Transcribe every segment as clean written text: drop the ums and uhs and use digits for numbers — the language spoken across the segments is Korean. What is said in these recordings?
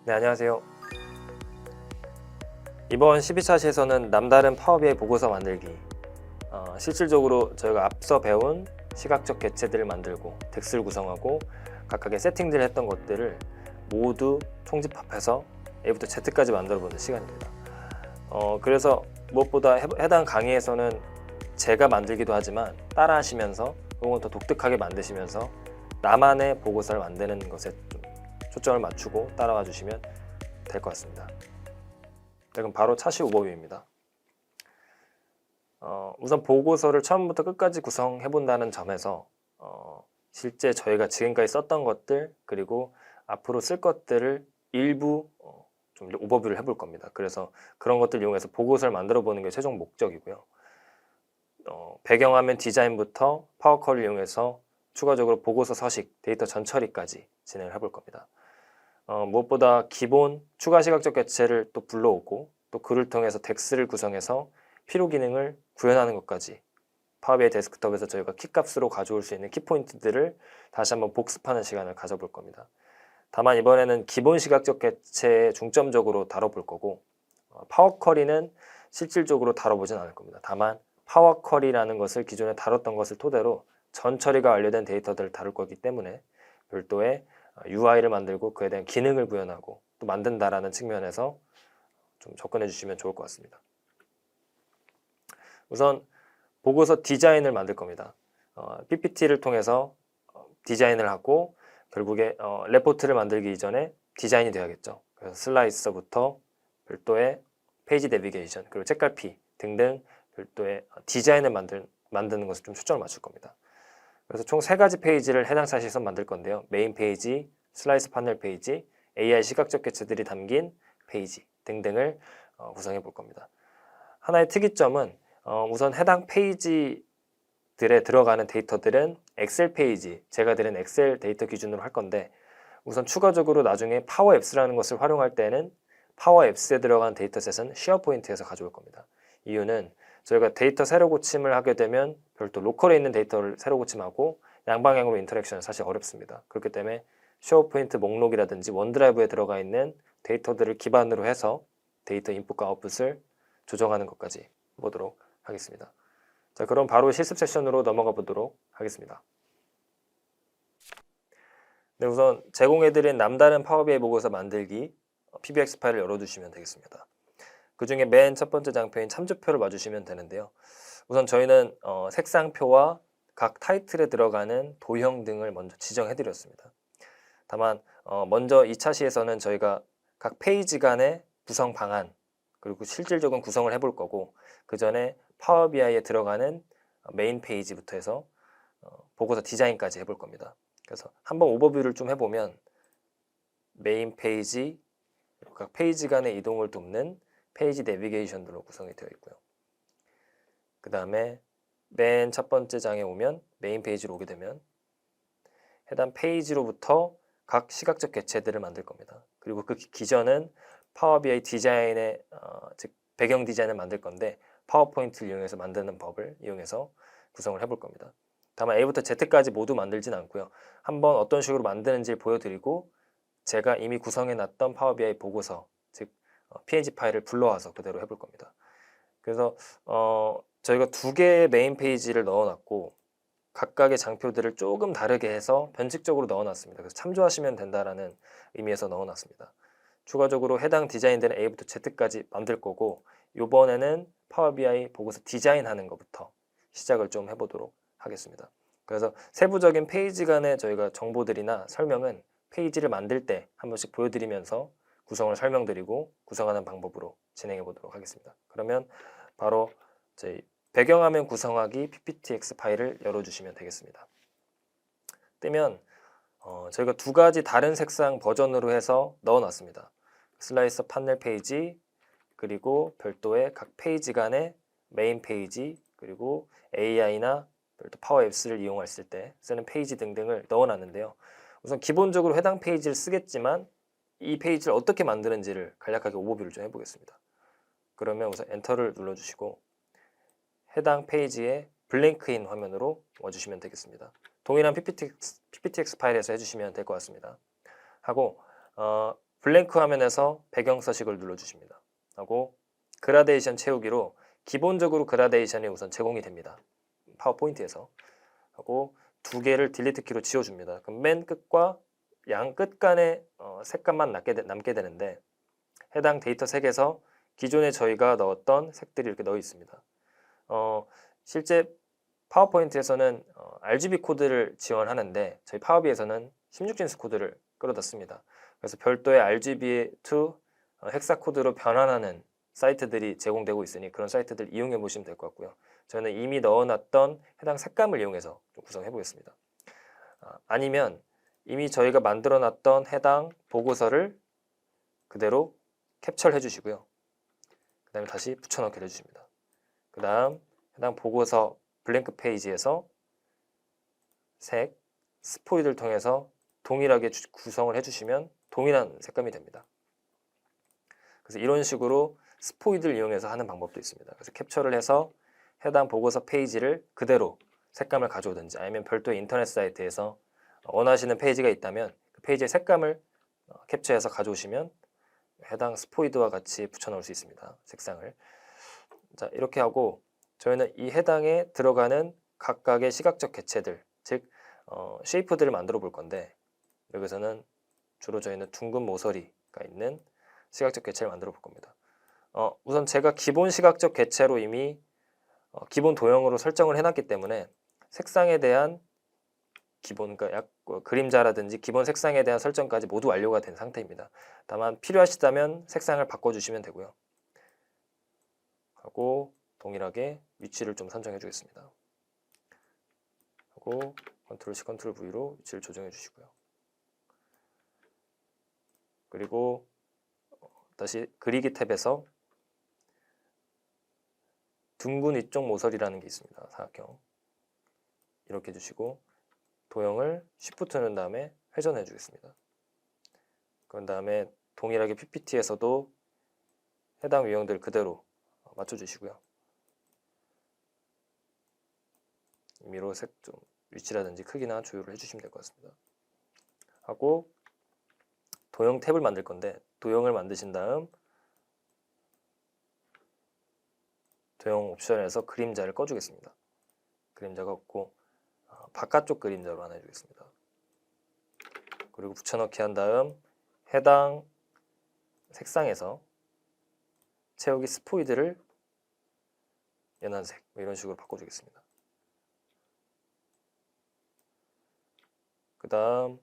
네, 안녕하세요. 이번 12차시에서는 남다른 파워비아이 보고서 만들기, 실질적으로 저희가 앞서 배운 시각적 객체들을 만들고 덱스를 구성하고 각각의 세팅들을 했던 것들을 모두 총집합해서 A부터 Z까지 만들어보는 시간입니다. 그래서 무엇보다 해당 강의에서는 제가 만들기도 하지만 따라 하시면서 혹은 더 독특하게 만드시면서 나만의 보고서를 만드는 것에 좀 초점을 맞추고 따라와 주시면 될 것 같습니다. 그럼 바로 차시 오버뷰입니다. 우선 보고서를 처음부터 끝까지 구성해 본다는 점에서 실제 저희가 지금까지 썼던 것들 그리고 앞으로 쓸 것들을 일부 좀 오버뷰를 해볼 겁니다. 그래서 그런 것들을 이용해서 보고서를 만들어 보는 게 최종 목적이고요. 배경화면 디자인부터 파워컬을 이용해서 추가적으로 보고서 서식, 데이터 전처리까지 진행을 해볼 겁니다. 무엇보다 기본 추가 시각적 객체를 또 불러오고 또 그를 통해서 덱스를 구성해서 필요 기능을 구현하는 것까지 파워비아이 데스크톱에서 저희가 키값으로 가져올 수 있는 키포인트들을 다시 한번 복습하는 시간을 가져볼 겁니다. 다만 이번에는 기본 시각적 객체에 중점적으로 다뤄볼 거고 파워쿼리는 실질적으로 다뤄보진 않을 겁니다. 다만 파워쿼리라는 것을 기존에 다뤘던 것을 토대로 전 처리가 완료된 데이터들을 다룰 거기 때문에 별도의 UI를 만들고 그에 대한 기능을 구현하고 또 만든다라는 측면에서 좀 접근해 주시면 좋을 것 같습니다. 우선 보고서 디자인을 만들 겁니다. PPT를 통해서 디자인을 하고 결국에 레포트를 만들기 이전에 디자인이 되어야겠죠. 그래서 슬라이서부터 별도의 페이지 내비게이션 그리고 책갈피 등등 별도의 디자인을 만드는 것을 좀 초점을 맞출 겁니다. 그래서 총 3가지 페이지를 해당 차시에서 만들 건데요. 메인 페이지, 슬라이스 파넬 페이지, AI 시각적 객체들이 담긴 페이지 등등을 구성해 볼 겁니다. 하나의 특이점은 우선 해당 페이지들에 들어가는 데이터들은 엑셀 페이지, 제가 드린 엑셀 데이터 기준으로 할 건데 우선 추가적으로 나중에 파워앱스라는 것을 활용할 때는 파워앱스에 들어간 데이터셋은 쉐어포인트에서 가져올 겁니다. 이유는 저희가 데이터 새로 고침을 하게 되면 별도 로컬에 있는 데이터를 새로 고침하고 양방향으로 인터랙션은 사실 어렵습니다. 그렇기 때문에 쉐어포인트 목록이라든지 원드라이브에 들어가 있는 데이터들을 기반으로 해서 데이터 인풋과 아웃풋을 조정하는 것까지 보도록 하겠습니다. 자, 그럼 바로 실습 세션으로 넘어가 보도록 하겠습니다. 네, 우선 제공해드린 남다른 파워비아이 보고서 만들기 PBX 파일을 열어주시면 되겠습니다. 그 중에 맨 첫 번째 장표인 참조표를 봐주시면 되는데요. 우선 저희는 색상표와 각 타이틀에 들어가는 도형 등을 먼저 지정해 드렸습니다. 다만 먼저 2차 시에서는 저희가 각 페이지 간의 구성 방안 그리고 실질적인 구성을 해볼 거고 그 전에 파워비아이에 들어가는 메인 페이지부터 해서 보고서 디자인까지 해볼 겁니다. 그래서 한번 오버뷰를 좀 해보면 메인 페이지, 각 페이지 간의 이동을 돕는 페이지 내비게이션으로 구성이 되어 있고요. 그 다음에 맨 첫 번째 장에 오면 메인 페이지로 오게 되면 해당 페이지로부터 각 시각적 객체들을 만들 겁니다. 그리고 그 기전은 파워비아이 디자인의 즉 배경 디자인을 만들 건데 파워포인트를 이용해서 만드는 법을 이용해서 구성을 해볼 겁니다. 다만 A부터 Z까지 모두 만들진 않고요. 한번 어떤 식으로 만드는지 보여드리고 제가 이미 구성해 놨던 파워비아이 보고서 즉 PNG 파일을 불러와서 그대로 해볼 겁니다. 그래서 저희가 2개의 메인 페이지를 넣어놨고 각각의 장표들을 조금 다르게 해서 변칙적으로 넣어놨습니다. 그래서 참조하시면 된다라는 의미에서 넣어놨습니다. 추가적으로 해당 디자인들은 A부터 Z까지 만들 거고 이번에는 파워비아이 보고서 디자인하는 것부터 시작을 좀 해보도록 하겠습니다. 그래서 세부적인 페이지 간의 저희가 정보들이나 설명은 페이지를 만들 때 한 번씩 보여드리면서 구성을 설명드리고 구성하는 방법으로 진행해 보도록 하겠습니다. 그러면 바로 저희 배경화면 구성하기 PPTX 파일을 열어주시면 되겠습니다. 뜨면 저희가 2가지 다른 색상 버전으로 해서 넣어놨습니다. 슬라이서 판넬 페이지 그리고 별도의 각 페이지 간의 메인 페이지 그리고 AI나 별도 파워앱스를 이용했을 때 쓰는 페이지 등등을 넣어놨는데요. 우선 기본적으로 해당 페이지를 쓰겠지만 이 페이지를 어떻게 만드는지를 간략하게 오버뷰를 좀 해보겠습니다. 그러면 우선 엔터를 눌러주시고 해당 페이지에 블랭크인 화면으로 와주시면 되겠습니다. 동일한 PPTX 파일에서 해주시면 될 것 같습니다. 하고 블랭크 화면에서 배경 서식을 눌러주십니다. 하고 그라데이션 채우기로 기본적으로 그라데이션이 우선 제공이 됩니다. 파워포인트에서. 하고 두 개를 딜리트 키로 지워줍니다. 그럼 맨 끝과 양 끝 간의 색감만 남게 되는데 해당 데이터 색에서 기존에 저희가 넣었던 색들이 이렇게 넣어 있습니다. 실제 파워포인트에서는 RGB 코드를 지원하는데 저희 파워비에서는 16진스 코드를 끌어다 씁니다. 그래서 별도의 RGB2 헥사 코드로 변환하는 사이트들이 제공되고 있으니 그런 사이트들 이용해 보시면 될 것 같고요. 저는 이미 넣어놨던 해당 색감을 이용해서 좀 구성해 보겠습니다. 아니면 이미 저희가 만들어놨던 해당 보고서를 그대로 캡처를 해주시고요. 그 다음에 다시 붙여넣기를 해주십니다. 그 다음 해당 보고서 블랭크 페이지에서 색, 스포이드를 통해서 동일하게 구성을 해주시면 동일한 색감이 됩니다. 그래서 이런 식으로 스포이드를 이용해서 하는 방법도 있습니다. 그래서 캡처를 해서 해당 보고서 페이지를 그대로 색감을 가져오든지 아니면 별도의 인터넷 사이트에서 원하시는 페이지가 있다면 그 페이지의 색감을 캡처해서 가져오시면 해당 스포이드와 같이 붙여넣을 수 있습니다. 색상을. 자, 이렇게 하고 저희는 이 해당에 들어가는 각각의 시각적 개체들, 즉 쉐이프들을 만들어 볼 건데 여기서는 주로 저희는 둥근 모서리가 있는 시각적 개체를 만들어 볼 겁니다. 우선 제가 기본 시각적 개체로 이미 기본 도형으로 설정을 해놨기 때문에 색상에 대한 기본, 그러니까 그림자라든지 기본 색상에 대한 설정까지 모두 완료가 된 상태입니다. 다만 필요하시다면 색상을 바꿔주시면 되고요. 하고 동일하게 위치를 좀 선정해 주겠습니다. 하고 컨트롤 C, 컨트롤 V로 위치를 조정해 주시고요. 그리고 다시 그리기 탭에서 둥근 위쪽 모서리라는 게 있습니다. 사각형. 이렇게 해주시고 도형을 Shift 누른 다음에 회전해 주겠습니다. 그런 다음에 동일하게 PPT에서도 해당 유형들 그대로 맞춰주시고요. 임의로 색 좀 위치라든지 크기나 조율을 해주시면 될 것 같습니다. 하고 도형 탭을 만들 건데 도형을 만드신 다음 도형 옵션에서 그림자를 꺼주겠습니다. 그림자가 없고 바깥쪽 그림자로 하나 해주겠습니다. 그리고 붙여넣기 한 다음 해당 색상에서 채우기 스포이드를 연한색 이런 식으로 바꿔주겠습니다. 그 다음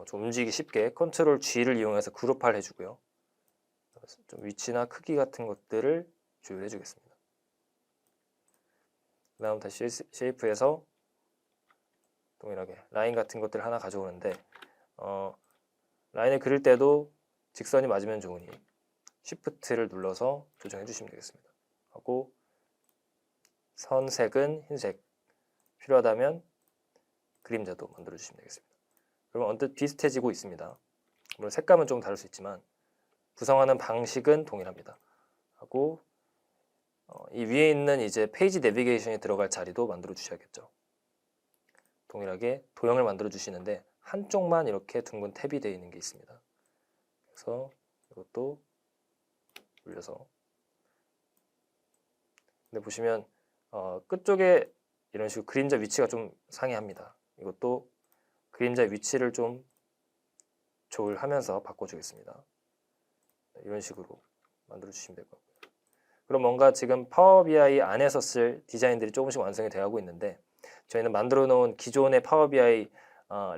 좀 움직이기 쉽게 컨트롤 G를 이용해서 그룹화를 해주고요. 좀 위치나 크기 같은 것들을 조율해 주겠습니다. 그 다음 다시 쉐이프에서 동일하게 라인 같은 것들 하나 가져오는데 라인을 그릴 때도 직선이 맞으면 좋으니 Shift를 눌러서 조정해 주시면 되겠습니다. 하고 선색은 흰색, 필요하다면 그림자도 만들어 주시면 되겠습니다. 그러면 언뜻 비슷해지고 있습니다. 물론 색감은 좀 다를 수 있지만 구성하는 방식은 동일합니다. 하고 이 위에 있는 이제 페이지 내비게이션에 들어갈 자리도 만들어 주셔야겠죠. 동일하게 도형을 만들어 주시는데 한쪽만 이렇게 둥근 탭이 되어 있는 게 있습니다. 그래서 이것도 올려서 근데 보시면 끝쪽에 이런 식으로 그림자 위치가 좀 상이합니다. 이것도 그림자 위치를 좀 조율하면서 바꿔주겠습니다. 이런 식으로 만들어 주시면 될 것 같고요. 그럼 뭔가 지금 파워 BI 안에서 쓸 디자인들이 조금씩 완성이 되어가고 있는데 저희는 만들어 놓은 기존의 파워 BI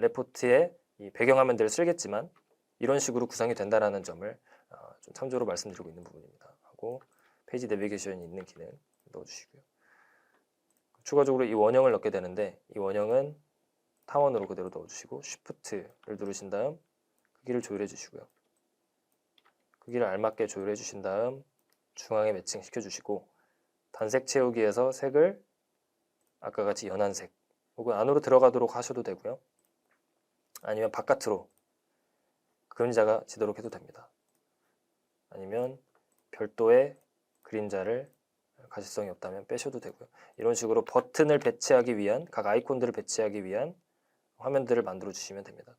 레포트의 이 배경화면들을 쓰겠지만 이런 식으로 구성이 된다는 점을 좀 참조로 말씀드리고 있는 부분입니다. 하고 페이지 내비게이션이 있는 기능 넣어주시고요. 추가적으로 이 원형을 넣게 되는데 이 원형은 타원으로 그대로 넣어주시고 Shift를 누르신 다음 크기를 조율해 주시고요. 크기를 알맞게 조율해 주신 다음 중앙에 매칭 시켜주시고 단색 채우기에서 색을 아까 같이 연한색 혹은 안으로 들어가도록 하셔도 되고요. 아니면 바깥으로 그림자가 지도록 해도 됩니다. 아니면 별도의 그림자를 가시성이 없다면 빼셔도 되고요. 이런 식으로 버튼을 배치하기 위한 각 아이콘들을 배치하기 위한 화면들을 만들어 주시면 됩니다.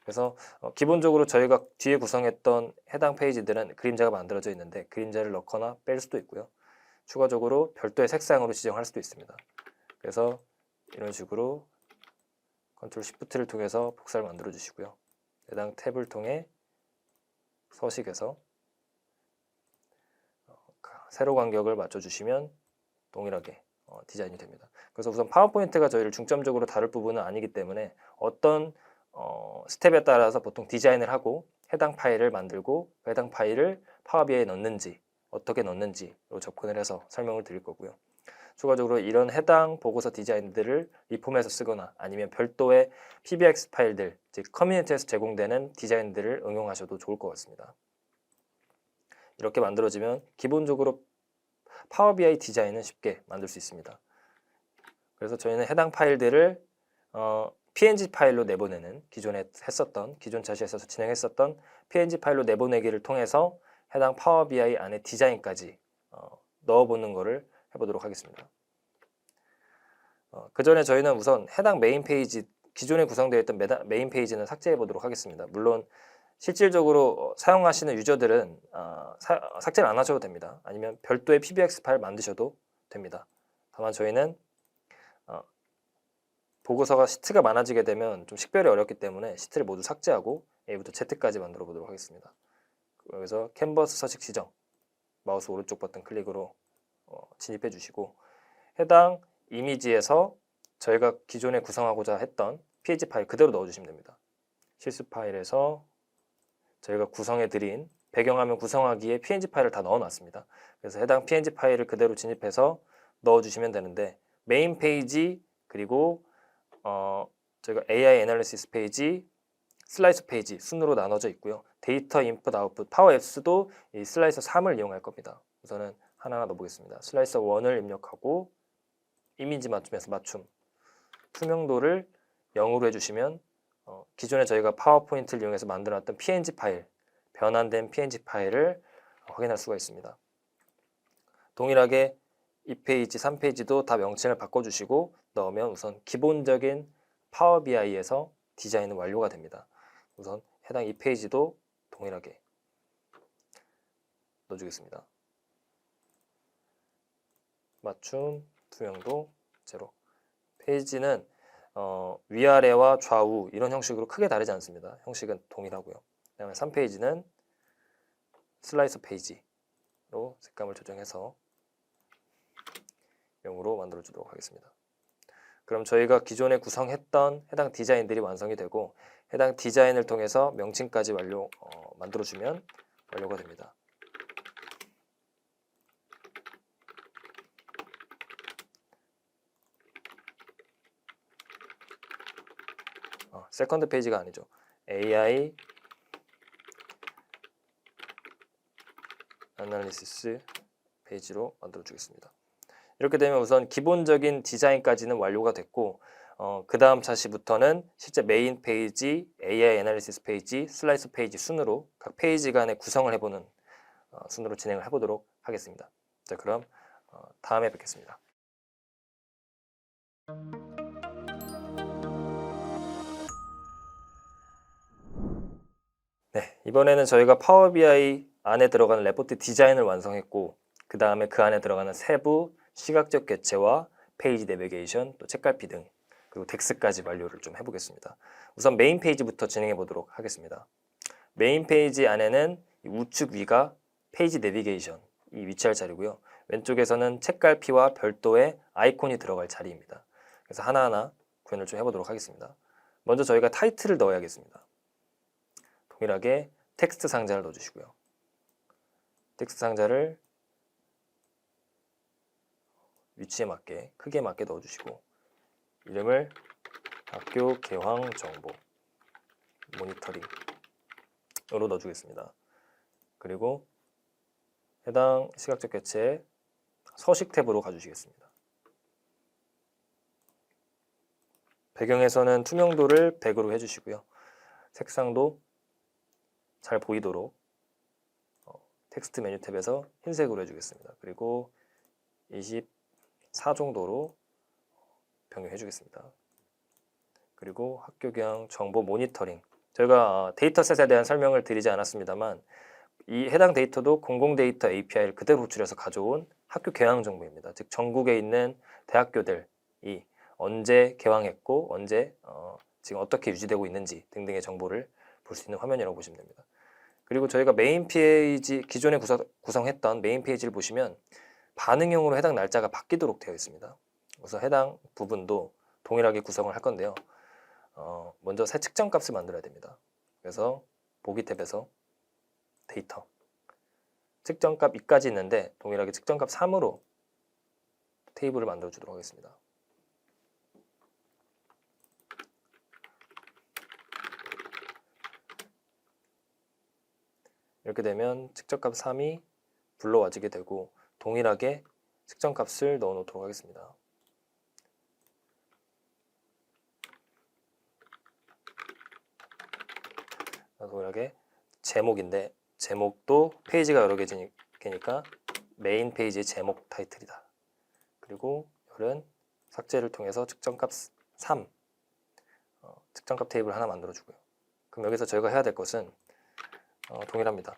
그래서 기본적으로 저희가 뒤에 구성했던 해당 페이지들은 그림자가 만들어져 있는데 그림자를 넣거나 뺄 수도 있고요. 추가적으로 별도의 색상으로 지정할 수도 있습니다. 그래서 이런 식으로 컨트롤 시프트를 통해서 복사를 만들어 주시고요. 해당 탭을 통해 서식에서 세로 간격을 맞춰 주시면 동일하게 디자인이 됩니다. 그래서 우선 파워포인트가 저희를 중점적으로 다룰 부분은 아니기 때문에 어떤 스텝에 따라서 보통 디자인을 하고 해당 파일을 만들고 해당 파일을 파워비아이에 넣는지 어떻게 넣는지로 접근을 해서 설명을 드릴 거고요. 추가적으로 이런 해당 보고서 디자인들을 리폼해서 쓰거나 아니면 별도의 PBX 파일들, 즉 커뮤니티에서 제공되는 디자인들을 응용하셔도 좋을 것 같습니다. 이렇게 만들어지면 기본적으로 파워 BI 디자인은 쉽게 만들 수 있습니다. 그래서 저희는 해당 파일들을 PNG 파일로 내보내는 기존 차시에서 진행했었던 PNG 파일로 내보내기를 통해서 해당 파워 BI 안에 디자인까지 넣어보는 것을 해보도록 하겠습니다. 그 전에 저희는 우선 해당 메인 페이지, 기존에 구성되어 있던 메인 페이지는 삭제해 보도록 하겠습니다. 물론 실질적으로 사용하시는 유저들은 삭제를 안 하셔도 됩니다. 아니면 별도의 PBX 파일 만드셔도 됩니다. 다만 저희는 보고서가 시트가 많아지게 되면 좀 식별이 어렵기 때문에 시트를 모두 삭제하고 A부터 Z까지 만들어 보도록 하겠습니다. 그래서 캔버스 서식 지정, 마우스 오른쪽 버튼 클릭으로 진입해 주시고 해당 이미지에서 저희가 기존에 구성하고자 했던 PNG 파일 그대로 넣어주시면 됩니다. 실수 파일에서 저희가 구성해드린 배경화면 구성하기에 PNG 파일을 다 넣어놨습니다. 그래서 해당 PNG 파일을 그대로 진입해서 넣어주시면 되는데 메인 페이지 그리고 저희가 AI 애널리시스 페이지, 슬라이서 페이지 순으로 나눠져 있고요. 데이터 인풋 아웃풋 파워 앱스도 이 슬라이서 3을 이용할 겁니다. 우선은 하나하나 넣어보겠습니다. 슬라이서 1을 입력하고 이미지 맞춤에서 맞춤 투명도를 0으로 해주시면 기존에 저희가 파워포인트를 이용해서 만들어놨던 PNG 파일, 변환된 PNG 파일을 확인할 수가 있습니다. 동일하게 2페이지, 3페이지도 다 명칭을 바꿔주시고 넣으면 우선 기본적인 파워 BI에서 디자인은 완료가 됩니다. 우선 해당 2페이지도 동일하게 넣어주겠습니다. 맞춤, 투명도, 제로. 페이지는 위아래와 좌우 이런 형식으로 크게 다르지 않습니다. 형식은 동일하고요. 그 다음에 3페이지는 슬라이서 페이지로 색감을 조정해서 0으로 만들어 주도록 하겠습니다. 그럼 저희가 기존에 구성했던 해당 디자인들이 완성이 되고 해당 디자인을 통해서 명칭까지 만들어주면 완료가 됩니다. 세컨드 페이지가 아니죠. AI 애널리시스 페이지로 만들어 주겠습니다. 이렇게 되면 우선 기본적인 디자인까지는 완료가 됐고 그 다음 차시부터는 실제 메인 페이지, AI 애널리시스 페이지, 슬라이스 페이지 순으로 각 페이지 간의 구성을 해보는 순으로 진행을 해보도록 하겠습니다. 자, 그럼 다음에 뵙겠습니다. 네, 이번에는 저희가 파워 BI 안에 들어가는 레포트 디자인을 완성했고 그 다음에 그 안에 들어가는 세부 시각적 개체와 페이지 내비게이션, 또 책갈피 등 그리고 텍스트까지 완료를 좀 해보겠습니다. 우선 메인 페이지부터 진행해 보도록 하겠습니다. 메인 페이지 안에는 우측 위가 페이지 내비게이션 이 위치할 자리고요. 왼쪽에서는 책갈피와 별도의 아이콘이 들어갈 자리입니다. 그래서 하나하나 구현을 좀 해보도록 하겠습니다. 먼저 저희가 타이틀을 넣어야겠습니다. 동일하게 텍스트 상자를 넣어주시고요. 텍스트 상자를 위치에 맞게 크기에 맞게 넣어주시고 이름을 학교 개황 정보 모니터링으로 넣어주겠습니다. 그리고 해당 시각적 개체 서식 탭으로 가주시겠습니다. 배경에서는 투명도를 100으로 해주시고요. 색상도 잘 보이도록 텍스트 메뉴 탭에서 흰색으로 해주겠습니다. 그리고 24 정도로 변경해 주겠습니다. 그리고 학교 교양 정보 모니터링 저희가 데이터셋에 대한 설명을 드리지 않았습니다만 이 해당 데이터도 공공데이터 API를 그대로 호출해서 가져온 학교 개황 정보입니다. 즉 전국에 있는 대학교들이 언제 개황했고 언제 지금 어떻게 유지되고 있는지 등등의 정보를 볼 수 있는 화면이라고 보시면 됩니다. 그리고 저희가 메인 페이지 기존에 구성했던 메인 페이지를 보시면 반응형으로 해당 날짜가 바뀌도록 되어 있습니다. 그래서 해당 부분도 동일하게 구성을 할 건데요. 먼저 새 측정 값을 만들어야 됩니다. 그래서 보기 탭에서 데이터 측정값 2까지 있는데 동일하게 측정값 3으로 테이블을 만들어 주도록 하겠습니다. 이렇게 되면 측정값 3이 불러와지게 되고 동일하게 측정값을 넣어 놓도록 하겠습니다. 동일하게 제목인데 제목도 페이지가 여러 개니까 메인 페이지의 제목 타이틀이다. 그리고 열은 삭제를 통해서 측정값 3 측정값 테이블 하나 만들어 주고요. 그럼 여기서 저희가 해야 될 것은 동일합니다.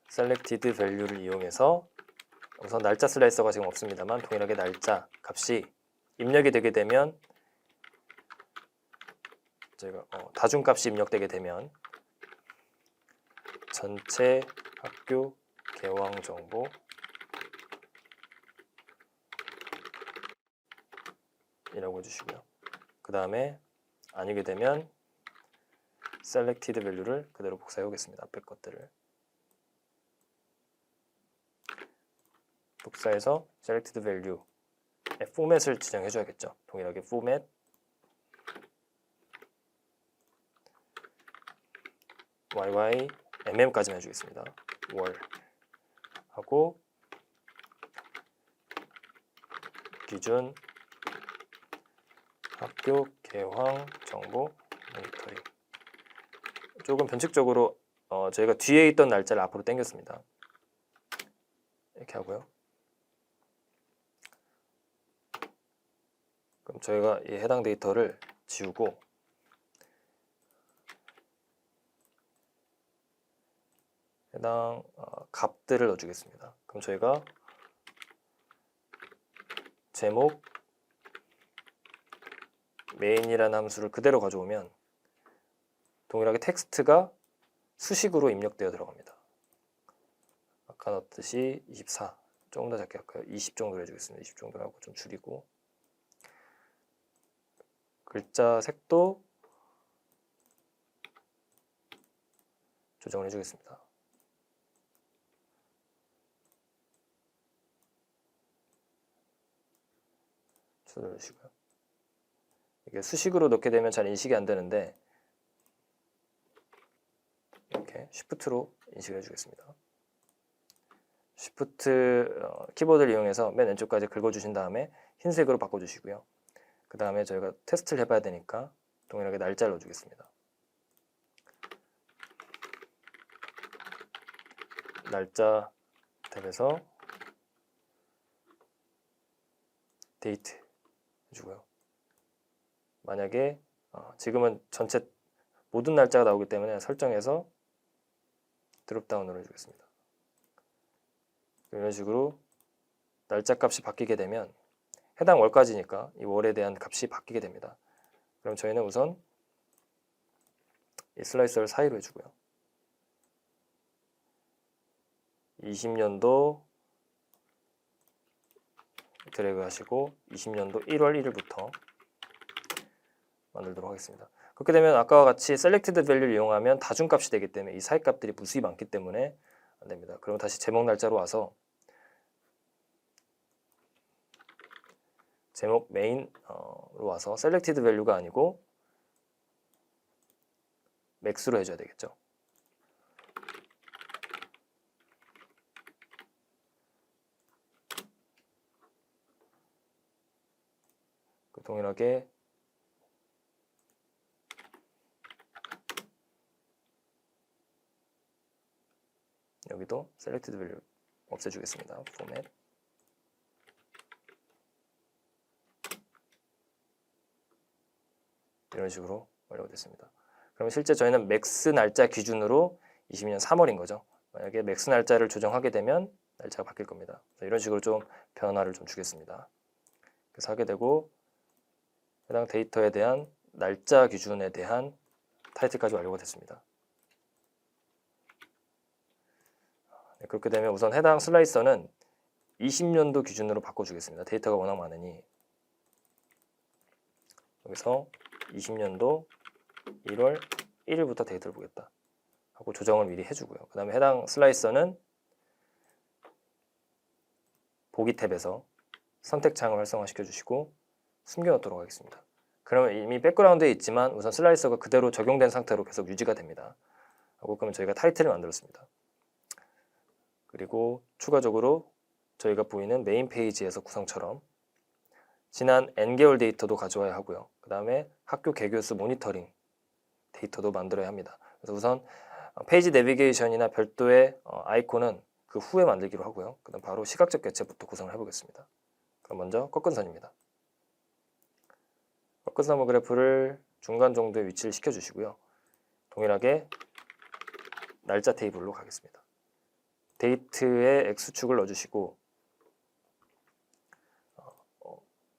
selected value를 이용해서 우선 날짜 슬라이서가 지금 없습니다만 동일하게 날짜 값이 입력이 되게 되면 저희가 다중값이 입력되게 되면 전체 학교 개황 정보 이라고 해주시고요. 그 다음에 아니게 되면 selected value를 그대로 복사해 오겠습니다. 앞에 것들을 복사해서 selected value 포맷을 지정해 줘야겠죠. 동일하게 포맷 mm까지만 해주겠습니다. 월 하고 기준 학교 개황 정보 모니터링 조금 변칙적으로 저희가 뒤에 있던 날짜를 앞으로 당겼습니다. 이렇게 하고요. 그럼 저희가 이 해당 데이터를 지우고 해당 값들을 넣어주겠습니다. 그럼 저희가 제목 메인이라는 함수를 그대로 가져오면 동일하게 텍스트가 수식으로 입력되어 들어갑니다. 아까 넣었듯이 24 조금 더 작게 할까요? 20 정도로 해주겠습니다. 20 정도로 하고 좀 줄이고 글자 색도 조정을 해주겠습니다. 눌러주시고요. 이게 수식으로 넣게 되면 잘 인식이 안 되는데 이렇게 Shift로 인식을 해주겠습니다. Shift 키보드를 이용해서 맨 왼쪽까지 긁어주신 다음에 흰색으로 바꿔주시고요. 그 다음에 저희가 테스트를 해봐야 되니까 동일하게 날짜를 넣어주겠습니다. 날짜 탭에서 데이트 해주고요. 만약에 지금은 전체 모든 날짜가 나오기 때문에 설정해서 드롭다운을 해주겠습니다. 이런 식으로 날짜 값이 바뀌게 되면 해당 월까지니까 이 월에 대한 값이 바뀌게 됩니다. 그럼 저희는 우선 이 슬라이서를 사이로 해주고요. 20년도 드래그 하시고 20년도 1월 1일부터 만들도록 하겠습니다. 그렇게 되면 아까와 같이 selected value를 이용하면 다중값이 되기 때문에 이 사이 값들이 무수히 많기 때문에 안 됩니다. 그럼 다시 제목 날짜로 와서 제목 메인으로 와서 selected value가 아니고 max로 해줘야 되겠죠. 동일하게 여기도 selected value 없애주겠습니다. format 이런 식으로 완료가 됐습니다. 그럼 실제 저희는 맥스 날짜 기준으로 22년 3월인 거죠. 만약에 맥스 날짜를 조정하게 되면 날짜가 바뀔 겁니다. 이런 식으로 좀 변화를 좀 주겠습니다. 그래서 하게 되고 해당 데이터에 대한 날짜 기준에 대한 타이틀까지 완료가 됐습니다. 네, 그렇게 되면 우선 해당 슬라이서는 20년도 기준으로 바꿔주겠습니다. 데이터가 워낙 많으니 여기서 20년도 1월 1일부터 데이터를 보겠다 하고 조정을 미리 해주고요. 그 다음에 해당 슬라이서는 보기 탭에서 선택창을 활성화시켜 주시고 숨겨놓도록 하겠습니다. 그러면 이미 백그라운드에 있지만 우선 슬라이서가 그대로 적용된 상태로 계속 유지가 됩니다. 하고 그러면 저희가 타이틀을 만들었습니다. 그리고 추가적으로 저희가 보이는 메인 페이지에서 구성처럼 지난 N개월 데이터도 가져와야 하고요. 그 다음에 학교 개교수 모니터링 데이터도 만들어야 합니다. 그래서 우선 페이지 내비게이션이나 별도의 아이콘은 그 후에 만들기로 하고요. 그 다음 바로 시각적 개체부터 구성을 해보겠습니다. 그럼 먼저 꺾은 선입니다. 꺾은 선 그래프를 중간 정도에 위치를 시켜주시고요. 동일하게 날짜 테이블로 가겠습니다. 데이트에 X축을 넣어주시고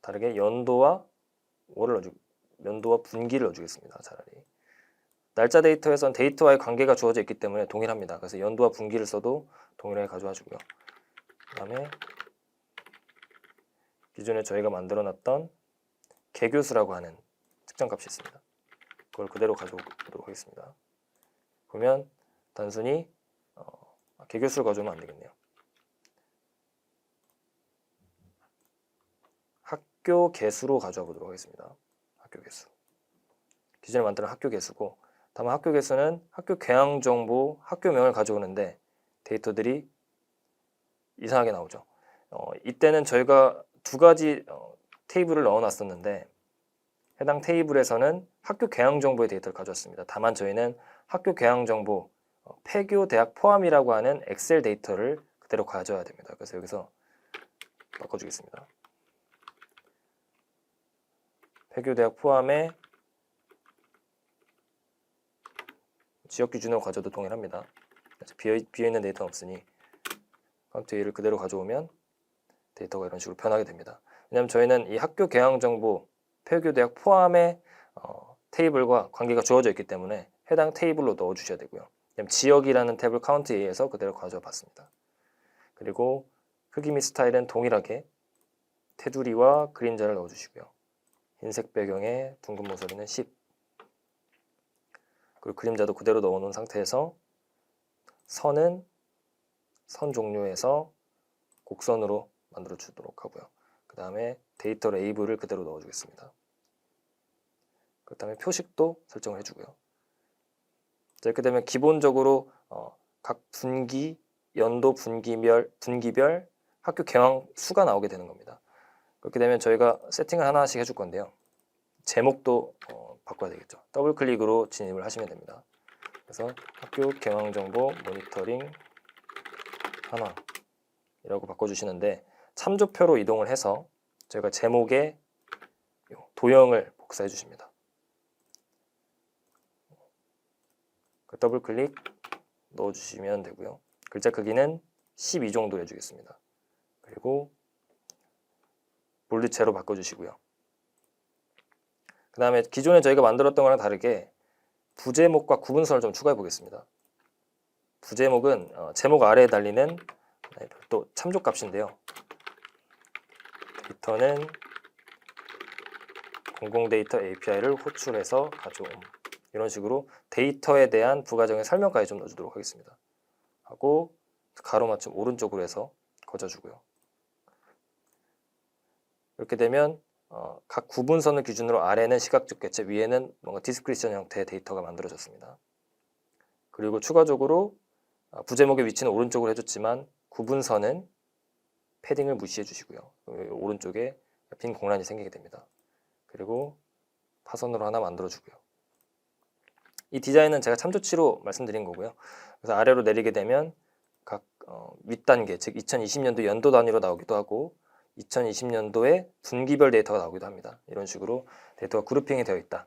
다르게 연도와 연도와 분기를 넣어주겠습니다. 차라리 날짜 데이터에선 데이터와의 관계가 주어져 있기 때문에 동일합니다. 그래서 연도와 분기를 써도 동일하게 가져와 주고요. 그 다음에 기존에 저희가 만들어놨던 개교수라고 하는 특정값이 있습니다. 그걸 그대로 가져오도록 하겠습니다. 보면 단순히 개교수를 가져오면 안 되겠네요. 학교 개수로 가져와 보도록 하겠습니다. 학교 개수. 기존에 만든 학교 개수고, 다만 학교 개수는 학교 개항 정보, 학교명을 가져오는데 데이터들이 이상하게 나오죠. 이때는 저희가 두 가지 테이블을 넣어놨었는데 해당 테이블에서는 학교 개항 정보의 데이터를 가져왔습니다. 다만 저희는 학교 개항 정보, 폐교 대학 포함이라고 하는 엑셀 데이터를 그대로 가져야 됩니다. 그래서 여기서 바꿔주겠습니다. 폐교 대학 포함에 지역 기준으로 가져도 동일합니다. 비어있는 데이터는 없으니 카운트 A를 그대로 가져오면 데이터가 이런 식으로 변하게 됩니다. 왜냐하면 저희는 이 학교 개항 정보, 폐교 대학 포함의 테이블과 관계가 주어져 있기 때문에 해당 테이블로 넣어주셔야 되고요. 지역이라는 탭을 카운트 A에서 그대로 가져와 봤습니다. 그리고 크기 및 스타일은 동일하게 테두리와 그림자를 넣어주시고요. 흰색 배경에 둥근 모서리는 10. 그리고 그림자도 그대로 넣어놓은 상태에서 선은 선 종류에서 곡선으로 만들어 주도록 하고요. 그 다음에 데이터 레이블을 그대로 넣어주겠습니다. 그 다음에 표식도 설정을 해주고요. 자, 이렇게 되면 기본적으로 각 분기, 연도 분기별 학교 개항 수가 나오게 되는 겁니다. 그렇게 되면 저희가 세팅을 하나씩 해줄 건데요. 제목도 바꿔야 되겠죠. 더블 클릭으로 진입을 하시면 됩니다. 그래서 학교 개항 정보 모니터링 하나이라고 바꿔주시는데 참조표로 이동을 해서 저희가 제목에 도형을 복사해 주십니다. 그 더블 클릭 넣어주시면 되고요. 글자 크기는 12 정도 해주겠습니다. 그리고 볼드체로 바꿔주시고요. 그 다음에 기존에 저희가 만들었던 거랑 다르게 부제목과 구분선을 좀 추가해 보겠습니다. 부제목은 제목 아래에 달리는 또 참조값인데요. 데이터는 공공데이터 API를 호출해서 가져옴. 이런 식으로 데이터에 대한 부가적인 설명까지 좀 넣어주도록 하겠습니다. 하고 가로맞춤 오른쪽으로 해서 거져주고요. 이렇게 되면 각 구분선을 기준으로 아래는 시각적 개체, 위에는 뭔가 디스크리션 형태의 데이터가 만들어졌습니다. 그리고 추가적으로 부제목의 위치는 오른쪽으로 해줬지만 구분선은 패딩을 무시해 주시고요. 오른쪽에 빈 공란이 생기게 됩니다. 그리고 파선으로 하나 만들어주고요. 이 디자인은 제가 참조치로 말씀드린 거고요. 그래서 아래로 내리게 되면 각 윗단계, 즉 2020년도 연도 단위로 나오기도 하고 2020년도에 분기별 데이터가 나오기도 합니다. 이런 식으로 데이터가 그룹핑이 되어 있다.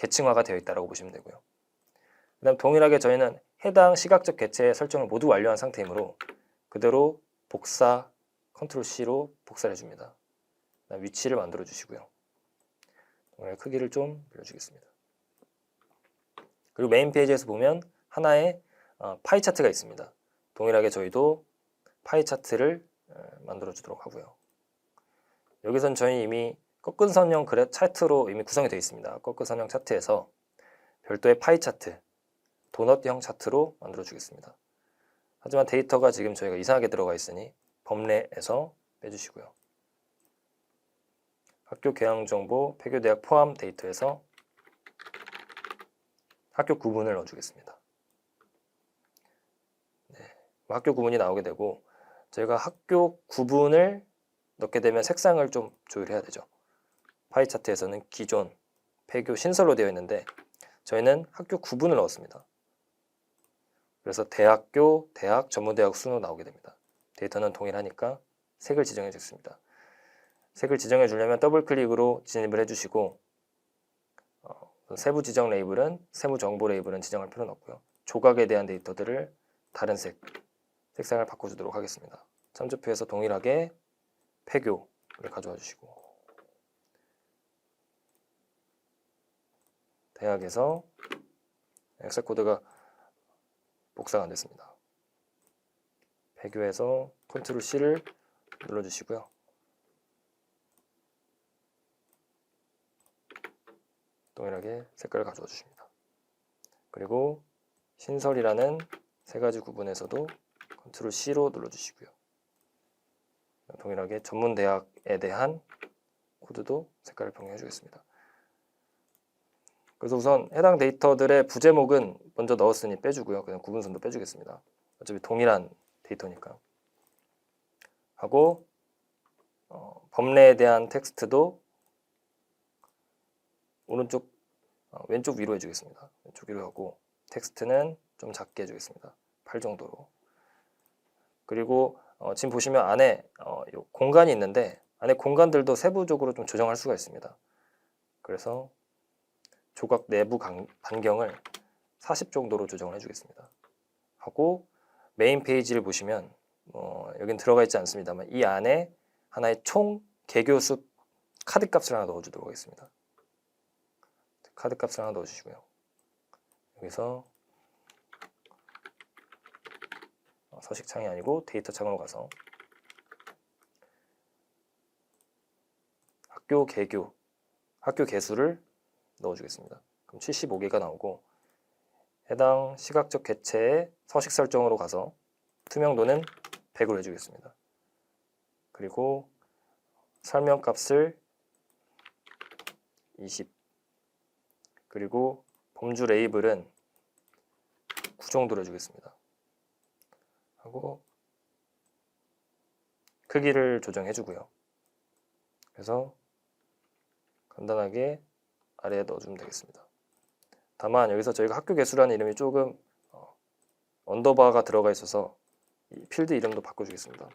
계층화가 되어 있다고 보시면 되고요. 그 다음 동일하게 저희는 해당 시각적 개체의 설정을 모두 완료한 상태이므로 그대로 복사 컨트롤 C로 복사를 해줍니다. 그다음 위치를 만들어 주시고요. 크기를 좀 늘려주겠습니다. 그리고 메인 페이지에서 보면 하나의 파이 차트가 있습니다. 동일하게 저희도 파이 차트를 만들어 주도록 하고요. 여기선 저희 이미 꺾은 선형 차트로 이미 구성이 되어 있습니다. 꺾은 선형 차트에서 별도의 파이 차트, 도넛형 차트로 만들어 주겠습니다. 하지만 데이터가 지금 저희가 이상하게 들어가 있으니 범례에서 빼주시고요. 학교 개항정보, 폐교대학 포함 데이터에서 학교 구분을 넣어주겠습니다. 네, 학교 구분이 나오게 되고 저희가 학교 구분을 넣게 되면 색상을 좀 조율해야 되죠. 파이 차트에서는 기존, 폐교, 신설로 되어 있는데 저희는 학교 구분을 넣었습니다. 그래서 대학교, 대학, 전문대학 순으로 나오게 됩니다. 데이터는 동일하니까 색을 지정해 주겠습니다. 색을 지정해 주려면 더블 클릭으로 진입을 해주시고 세부 지정 레이블은 세부 정보 레이블은 지정할 필요는 없고요. 조각에 대한 데이터들을 다른 색상을 바꿔주도록 하겠습니다. 참조표에서 동일하게 폐교를 가져와 주시고 대학에서 엑셀 코드가 복사가 안 됐습니다. 폐교에서 컨트롤 C를 눌러주시고요. 동일하게 색깔을 가져와 주십니다. 그리고 신설이라는 세 가지 구분에서도 컨트롤 C로 눌러주시고요. 동일하게 전문대학에 대한 코드도 색깔을 변경해 주겠습니다. 그래서 우선 해당 데이터들의 부제목은 먼저 넣었으니 빼주고요. 그냥 구분선도 빼주겠습니다. 어차피 동일한 데이터니까. 하고 범례에 대한 텍스트도 왼쪽 위로 해주겠습니다. 왼쪽 위로 하고 텍스트는 좀 작게 해주겠습니다. 8 정도로. 그리고 지금 보시면 안에 공간이 있는데 안에 공간들도 세부적으로 좀 조정할 수가 있습니다. 그래서 조각 내부 반경을 40 정도로 조정을 해주겠습니다. 하고 메인 페이지를 보시면 여긴 들어가 있지 않습니다만 이 안에 하나의 총 개교수 카드 값을 하나 넣어주도록 하겠습니다. 카드 값을 하나 넣어주시고요. 여기서 서식창이 아니고 데이터 창으로 가서 학교 개수를 넣어주겠습니다. 그럼 75개가 나오고 해당 시각적 개체의 서식 설정으로 가서 투명도는 100으로 해주겠습니다. 그리고 설명값을 20 그리고 범주 레이블은 9 정도로 해주겠습니다. 하고 크기를 조정해 주고요. 그래서 간단하게 아래에 넣어주면 되겠습니다. 다만 여기서 저희가 학교 개수라는 이름이 조금 언더바가 들어가 있어서 이 필드 이름도 바꿔주겠습니다.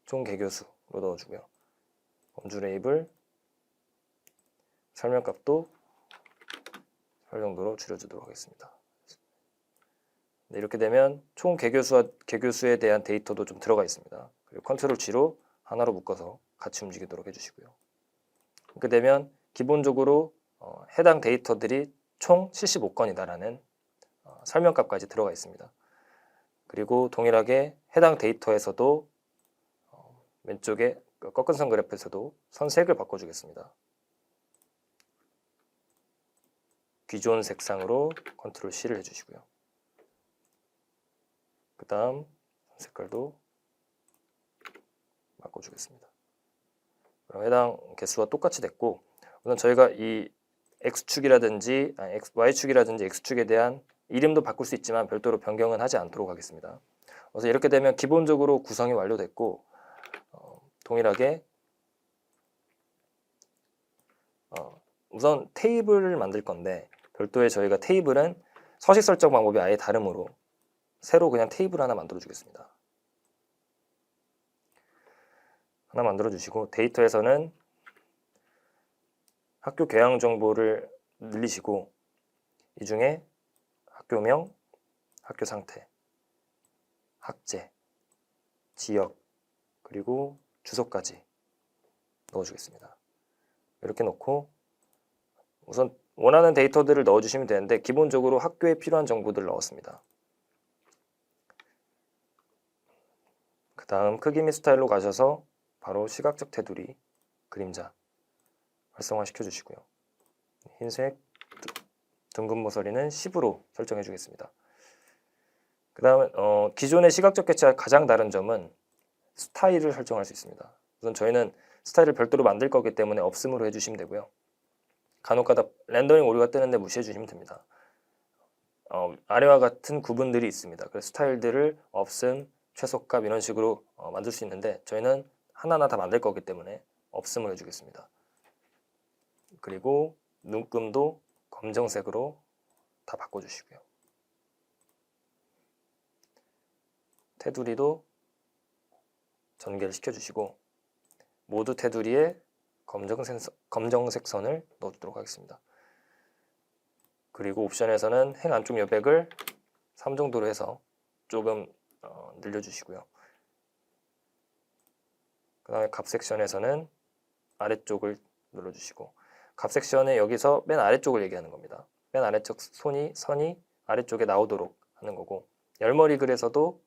총 개교수로 넣어주고요. 범주 레이블 설명값도 8 정도로 줄여주도록 하겠습니다. 네, 이렇게 되면 총 개교수에 대한 데이터도 좀 들어가 있습니다. 그리고 컨트롤 G로 하나로 묶어서 같이 움직이도록 해주시고요. 이렇게 되면 기본적으로 해당 데이터들이 총 75건이다라는 설명값까지 들어가 있습니다. 그리고 동일하게 해당 데이터에서도 왼쪽에 꺾은 선 그래프에서도 선색을 바꿔주겠습니다. 기존 색상으로 컨트롤 C를 해주시고요. 그 다음 색깔도 바꿔주겠습니다. 그럼 해당 개수와 똑같이 됐고 우선 저희가 이 X축이라든지 Y축이라든지 X축에 대한 이름도 바꿀 수 있지만 별도로 변경은 하지 않도록 하겠습니다. 그래서 이렇게 되면 기본적으로 구성이 완료됐고 동일하게 우선 테이블을 만들 건데 별도의 저희가 테이블은 서식 설정 방법이 아예 다르므로 새로 그냥 테이블 하나 만들어 주겠습니다. 하나 만들어 주시고 데이터에서는 학교 개학 정보를 늘리시고 이 중에 학교명, 학교 상태, 학제, 지역, 그리고 주소까지 넣어주겠습니다. 이렇게 넣고 우선 원하는 데이터들을 넣어주시면 되는데 기본적으로 학교에 필요한 정보들을 넣었습니다. 그 다음 크기 및 스타일로 가셔서 바로 시각적 테두리, 그림자 활성화 시켜주시고요. 흰색 등급 모서리는 10으로 설정해 주겠습니다. 그 다음에 기존의 시각적 개체와 가장 다른 점은 스타일을 설정할 수 있습니다. 우선 저희는 스타일을 별도로 만들 거기 때문에 없음으로 해주시면 되고요. 간혹가다 렌더링 오류가 뜨는데 무시해 주시면 됩니다. 아래와 같은 구분들이 있습니다. 그래서 스타일들을 없음, 최소값 이런 식으로 만들 수 있는데 저희는 하나하나 다 만들 거기 때문에 없음을 해주겠습니다. 그리고 눈금도 검정색으로 다 바꿔주시고요. 테두리도 전개를 시켜주시고 모두 테두리에 검정색 선을 넣어주도록 하겠습니다. 그리고 옵션에서는 행 안쪽 여백을 3 정도로 해서 조금 늘려주시고요. 그 다음에 값 섹션에서는 아래쪽을 눌러주시고 값 섹션에 여기서 맨 아래쪽을 얘기하는 겁니다. 맨 아래쪽 선이 아래쪽에 나오도록 하는 거고 열머리 글에서도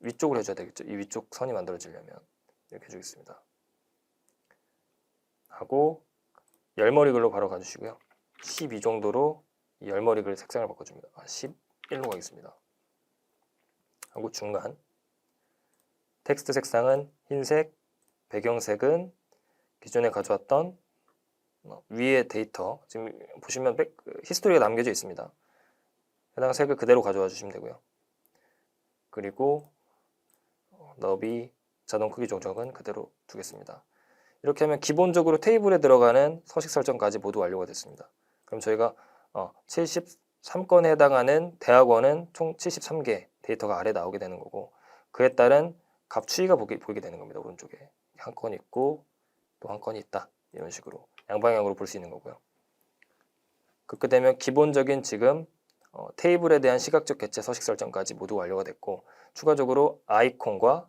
위쪽으로 해줘야 되겠죠. 이 위쪽 선이 만들어지려면 이렇게 해주겠습니다. 하고 열머리 글로 바로 가주시고요. 12 정도로 이 열머리 글 색상을 바꿔줍니다. 11로 가겠습니다. 하고 중간 텍스트 색상은 흰색, 배경색은 기존에 가져왔던 위의 데이터 지금 보시면 히스토리가 남겨져 있습니다. 해당 색을 그대로 가져와 주시면 되고요. 그리고 너비, 자동 크기 조정은 그대로 두겠습니다. 이렇게 하면 기본적으로 테이블에 들어가는 서식 설정까지 모두 완료가 됐습니다. 그럼 저희가 73건에 해당하는 대학원은 총 73개 데이터가 아래 나오게 되는 거고 그에 따른 값 추이가 보이게 되는 겁니다. 오른쪽에 한 건 있고 또 한 건이 있다. 이런 식으로 양방향으로 볼 수 있는 거고요. 그렇게 되면 기본적인 지금 테이블에 대한 시각적 개체 서식 설정까지 모두 완료가 됐고 추가적으로 아이콘과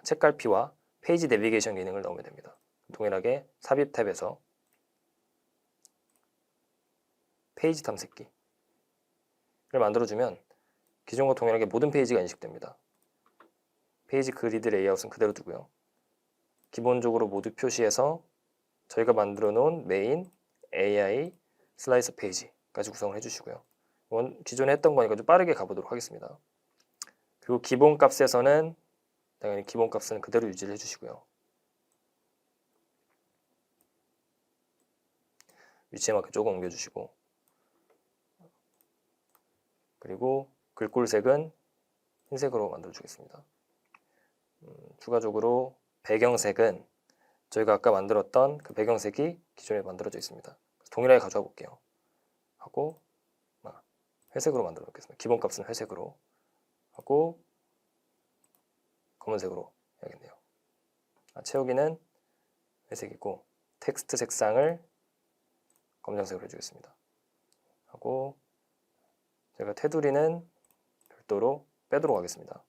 책갈피와 페이지 내비게이션 기능을 넣으면 됩니다. 동일하게 삽입 탭에서 페이지 탐색기를 만들어주면 기존과 동일하게 모든 페이지가 인식됩니다. 페이지 그리드 레이아웃은 그대로 두고요. 기본적으로 모두 표시해서 저희가 만들어 놓은 메인, AI, 슬라이스 페이지까지 구성을 해주시고요. 이건 기존에 했던 거니까 좀 빠르게 가보도록 하겠습니다. 그리고 기본 값에서는 당연히 기본 값은 그대로 유지를 해주시고요. 위치에 맞게 조금 옮겨주시고 그리고 글꼴색은 흰색으로 만들어 주겠습니다. 추가적으로 배경색은 저희가 아까 만들었던 그 배경색이 기존에 만들어져 있습니다. 동일하게 가져와 볼게요. 하고 회색으로 만들어 놓겠습니다. 기본 값은 회색으로 하고 검은색으로 해야겠네요. 채우기는 회색이고 텍스트 색상을 검정색으로 해주겠습니다. 하고 제가 테두리는 별도로 빼도록 하겠습니다.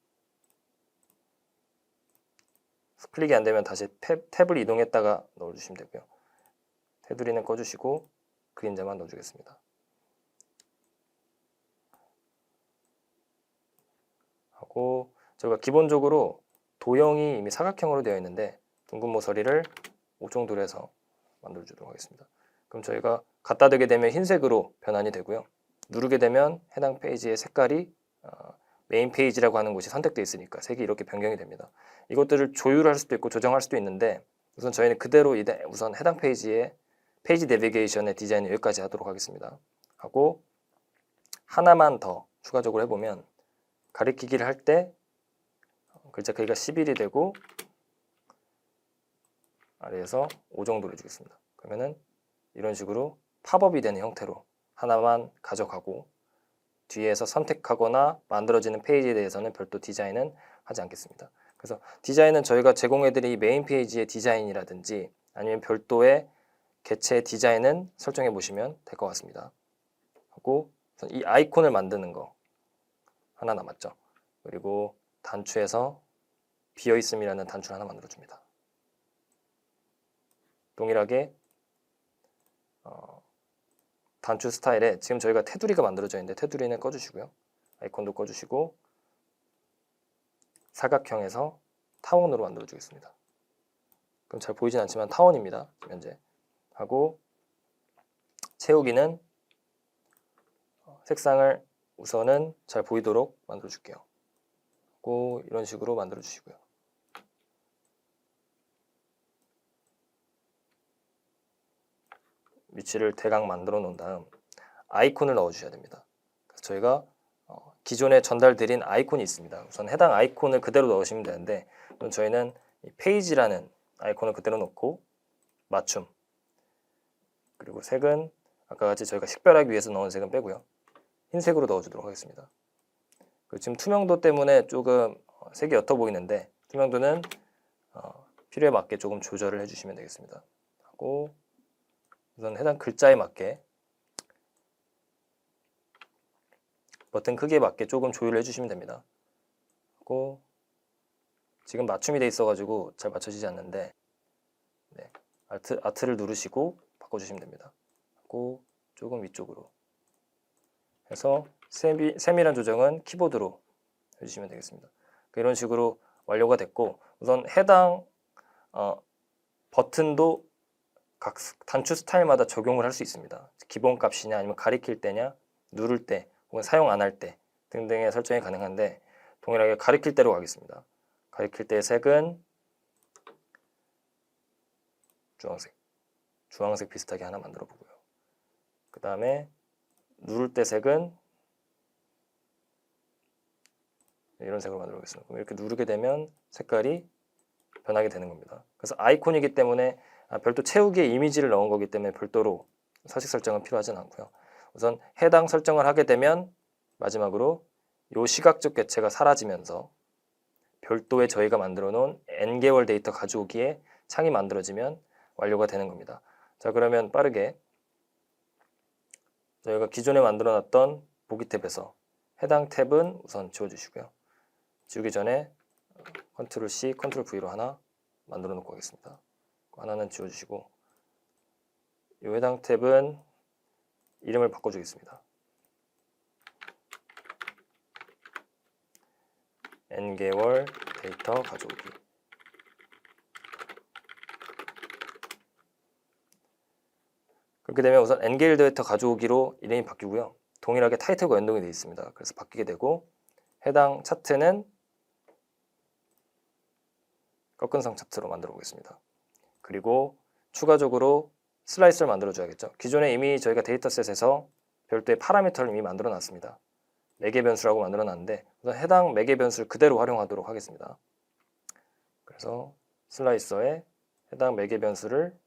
클릭이 안되면 다시 탭을 이동했다가 넣어주시면 되고요. 테두리는 꺼주시고 그림자만 넣어주겠습니다. 하고 저희가 기본적으로 도형이 이미 사각형으로 되어 있는데 둥근 모서리를 5 정도로 해서 만들어주도록 하겠습니다. 그럼 저희가 갖다 대게 되면 흰색으로 변환이 되고요. 누르게 되면 해당 페이지의 색깔이 메인 페이지라고 하는 곳이 선택되어 있으니까 색이 이렇게 변경이 됩니다. 이것들을 조율할 수도 있고 조정할 수도 있는데 우선 저희는 그대로 우선 해당 페이지의 페이지 내비게이션의 디자인을 여기까지 하도록 하겠습니다. 하고 하나만 더 추가적으로 해보면 가리키기를 할 때 글자 크기가 11이 되고 아래에서 5 정도로 해주겠습니다. 그러면은 이런 식으로 팝업이 되는 형태로 하나만 가져가고 뒤에서 선택하거나 만들어지는 페이지에 대해서는 별도 디자인은 하지 않겠습니다. 그래서 디자인은 저희가 제공해드린 이 메인 페이지의 디자인이라든지 아니면 별도의 개체 디자인은 설정해 보시면 될 것 같습니다. 하고 이 아이콘을 만드는 거 하나 남았죠. 그리고 단추에서 비어있음이라는 단추를 하나 만들어줍니다. 동일하게 단추 스타일에 지금 저희가 테두리가 만들어져 있는데 테두리는 꺼주시고요. 아이콘도 꺼주시고 사각형에서 타원으로 만들어 주겠습니다. 그럼 잘 보이진 않지만 타원입니다. 현재. 하고 채우기는 색상을 우선은 잘 보이도록 만들어 줄게요. 하고 이런 식으로 만들어 주시고요. 위치를 대강 만들어 놓은 다음 아이콘을 넣어 주셔야 됩니다. 그래서 저희가 기존에 전달드린 아이콘이 있습니다. 우선 해당 아이콘을 그대로 넣으시면 되는데 저희는 이 페이지라는 아이콘을 그대로 넣고 맞춤, 그리고 색은 아까 같이 저희가 식별하기 위해서 넣은 색은 빼고요. 흰색으로 넣어주도록 하겠습니다. 지금 투명도 때문에 조금 색이 옅어 보이는데 투명도는 필요에 맞게 조금 조절을 해주시면 되겠습니다. 하고 우선 해당 글자에 맞게 버튼 크기에 맞게 조금 조율을 해주시면 됩니다. 하고 지금 맞춤이 돼 있어가지고 잘 맞춰지지 않는데 네, 아트를 누르시고 바꿔주시면 됩니다. 하고 조금 위쪽으로 해서 세밀한 조정은 키보드로 해주시면 되겠습니다. 이런 식으로 완료가 됐고 우선 해당 버튼도 각 단추 스타일마다 적용을 할 수 있습니다. 기본 값이냐 아니면 가리킬 때냐 누를 때 혹은 사용 안 할 때 등등의 설정이 가능한데 동일하게 가리킬 때로 가겠습니다. 가리킬 때의 색은 주황색 비슷하게 하나 만들어 보고요. 그 다음에 누를 때 색은 이런 색으로 만들어 보겠습니다. 이렇게 누르게 되면 색깔이 변하게 되는 겁니다. 그래서 아이콘이기 때문에 별도 채우기에 이미지를 넣은 거기 때문에 별도로 서식 설정은 필요하진 않고요. 우선 해당 설정을 하게 되면 마지막으로 이 시각적 객체가 사라지면서 별도의 저희가 만들어 놓은 N개월 데이터 가져오기에 창이 만들어지면 완료가 되는 겁니다. 자, 그러면 빠르게 저희가 기존에 만들어 놨던 보기 탭에서 해당 탭은 우선 지워주시고요. 지우기 전에 컨트롤 C, 컨트롤 V로 하나 만들어 놓고 가겠습니다. 하나는 지워주시고 이 해당 탭은 이름을 바꿔주겠습니다. N개월 데이터 가져오기. 그렇게 되면 우선 N개월 데이터 가져오기로 이름이 바뀌고요. 동일하게 타이틀과 연동이 되어 있습니다. 그래서 바뀌게 되고 해당 차트는 꺾은상 차트로 만들어 보겠습니다. 그리고 추가적으로 슬라이스를 만들어 줘야겠죠. 기존에 이미 저희가 데이터셋에서 별도의 파라미터를 이미 만들어 놨습니다. 매개 변수라고 만들어 놨는데 우선 해당 매개 변수를 그대로 활용하도록 하겠습니다. 그래서 슬라이서에 해당 매개 변수를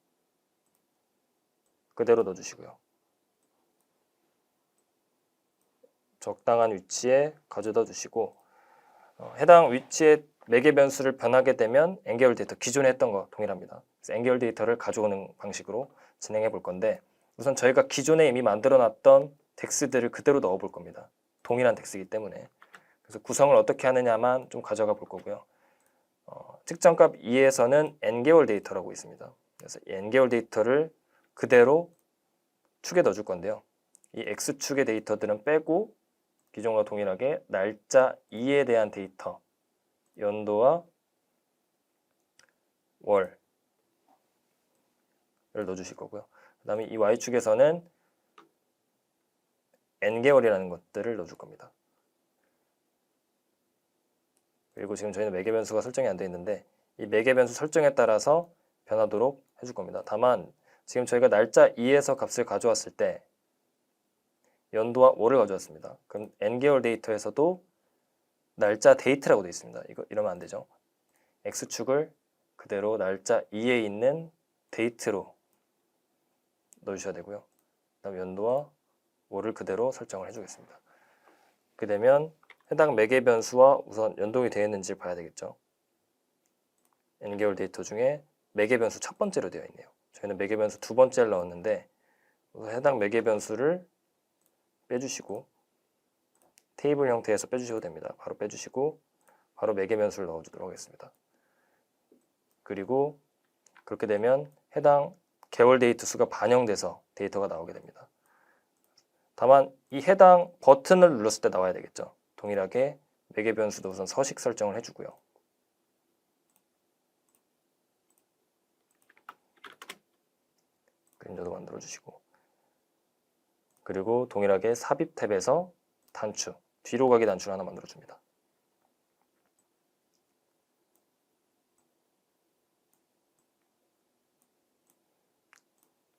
그대로 넣어주시고요. 적당한 위치에 가져다 주시고 해당 위치에 매개 변수를 변하게 되면 N개월 데이터 기존에 했던 거 동일합니다. 그래서 N개월 데이터를 가져오는 방식으로 진행해 볼 건데 우선 저희가 기존에 이미 만들어 놨던 덱스들을 그대로 넣어 볼 겁니다. 동일한 덱스이기 때문에. 그래서 구성을 어떻게 하느냐만 좀 가져가 볼 거고요. 측정값 2에서는 N개월 데이터라고 있습니다. 그래서 이 N개월 데이터를 그대로 축에 넣어줄 건데요. 이 X축의 데이터들은 빼고 기존과 동일하게 날짜 2에 대한 데이터, 연도와 월을 넣어주실 거고요. 그 다음에 이 Y축에서는 N개월이라는 것들을 넣어줄 겁니다. 그리고 지금 저희는 매개 변수가 설정이 안 되어 있는데 이 매개 변수 설정에 따라서 변하도록 해줄 겁니다. 다만 지금 저희가 날짜 2에서 값을 가져왔을 때 연도와 월을 가져왔습니다. 그럼 N개월 데이터에서도 날짜 데이트라고 되어 있습니다. 이러면 안 되죠. X축을 그대로 날짜 2에 있는 데이트로 넣어주셔야 되고요. 그다음 연도와 월을 그대로 설정을 해주겠습니다. 그렇게 되면 해당 매개 변수와 우선 연동이 되어 있는지 봐야 되겠죠. N개월 데이터 중에 매개 변수 첫 번째로 되어 있네요. 저희는 매개 변수 두 번째를 넣었는데 해당 매개 변수를 빼주시고 테이블 형태에서 빼주셔도 됩니다. 바로 빼주시고 바로 매개 변수를 넣어주도록 하겠습니다. 그리고 그렇게 되면 해당 개월 데이트 수가 반영돼서 데이터가 나오게 됩니다. 다만 이 해당 버튼을 눌렀을 때 나와야 되겠죠. 동일하게 매개 변수도 우선 서식 설정을 해주고요. 그림자도 만들어주시고 그리고 동일하게 삽입 탭에서 단추, 뒤로 가기 단추를 하나 만들어줍니다.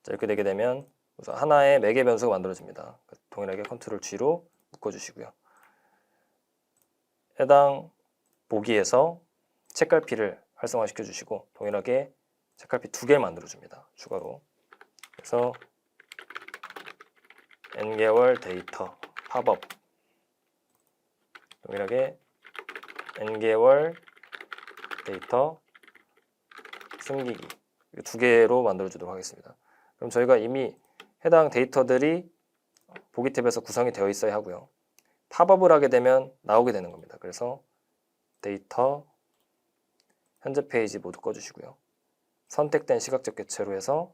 자, 이렇게 되게 되면 우선 하나의 매개 변수가 만들어집니다. 동일하게 컨트롤 G로 묶어주시고요. 해당 보기에서 책갈피를 활성화시켜 주시고 동일하게 책갈피 두 개를 만들어줍니다. 추가로. 그래서 N개월 데이터 팝업 동일하게 N개월 데이터 숨기기 두 개로 만들어주도록 하겠습니다. 그럼 저희가 이미 해당 데이터들이 보기 탭에서 구성이 되어 있어야 하고요. 팝업을 하게 되면 나오게 되는 겁니다. 그래서 데이터, 현재 페이지 모두 꺼주시고요. 선택된 시각적 객체로 해서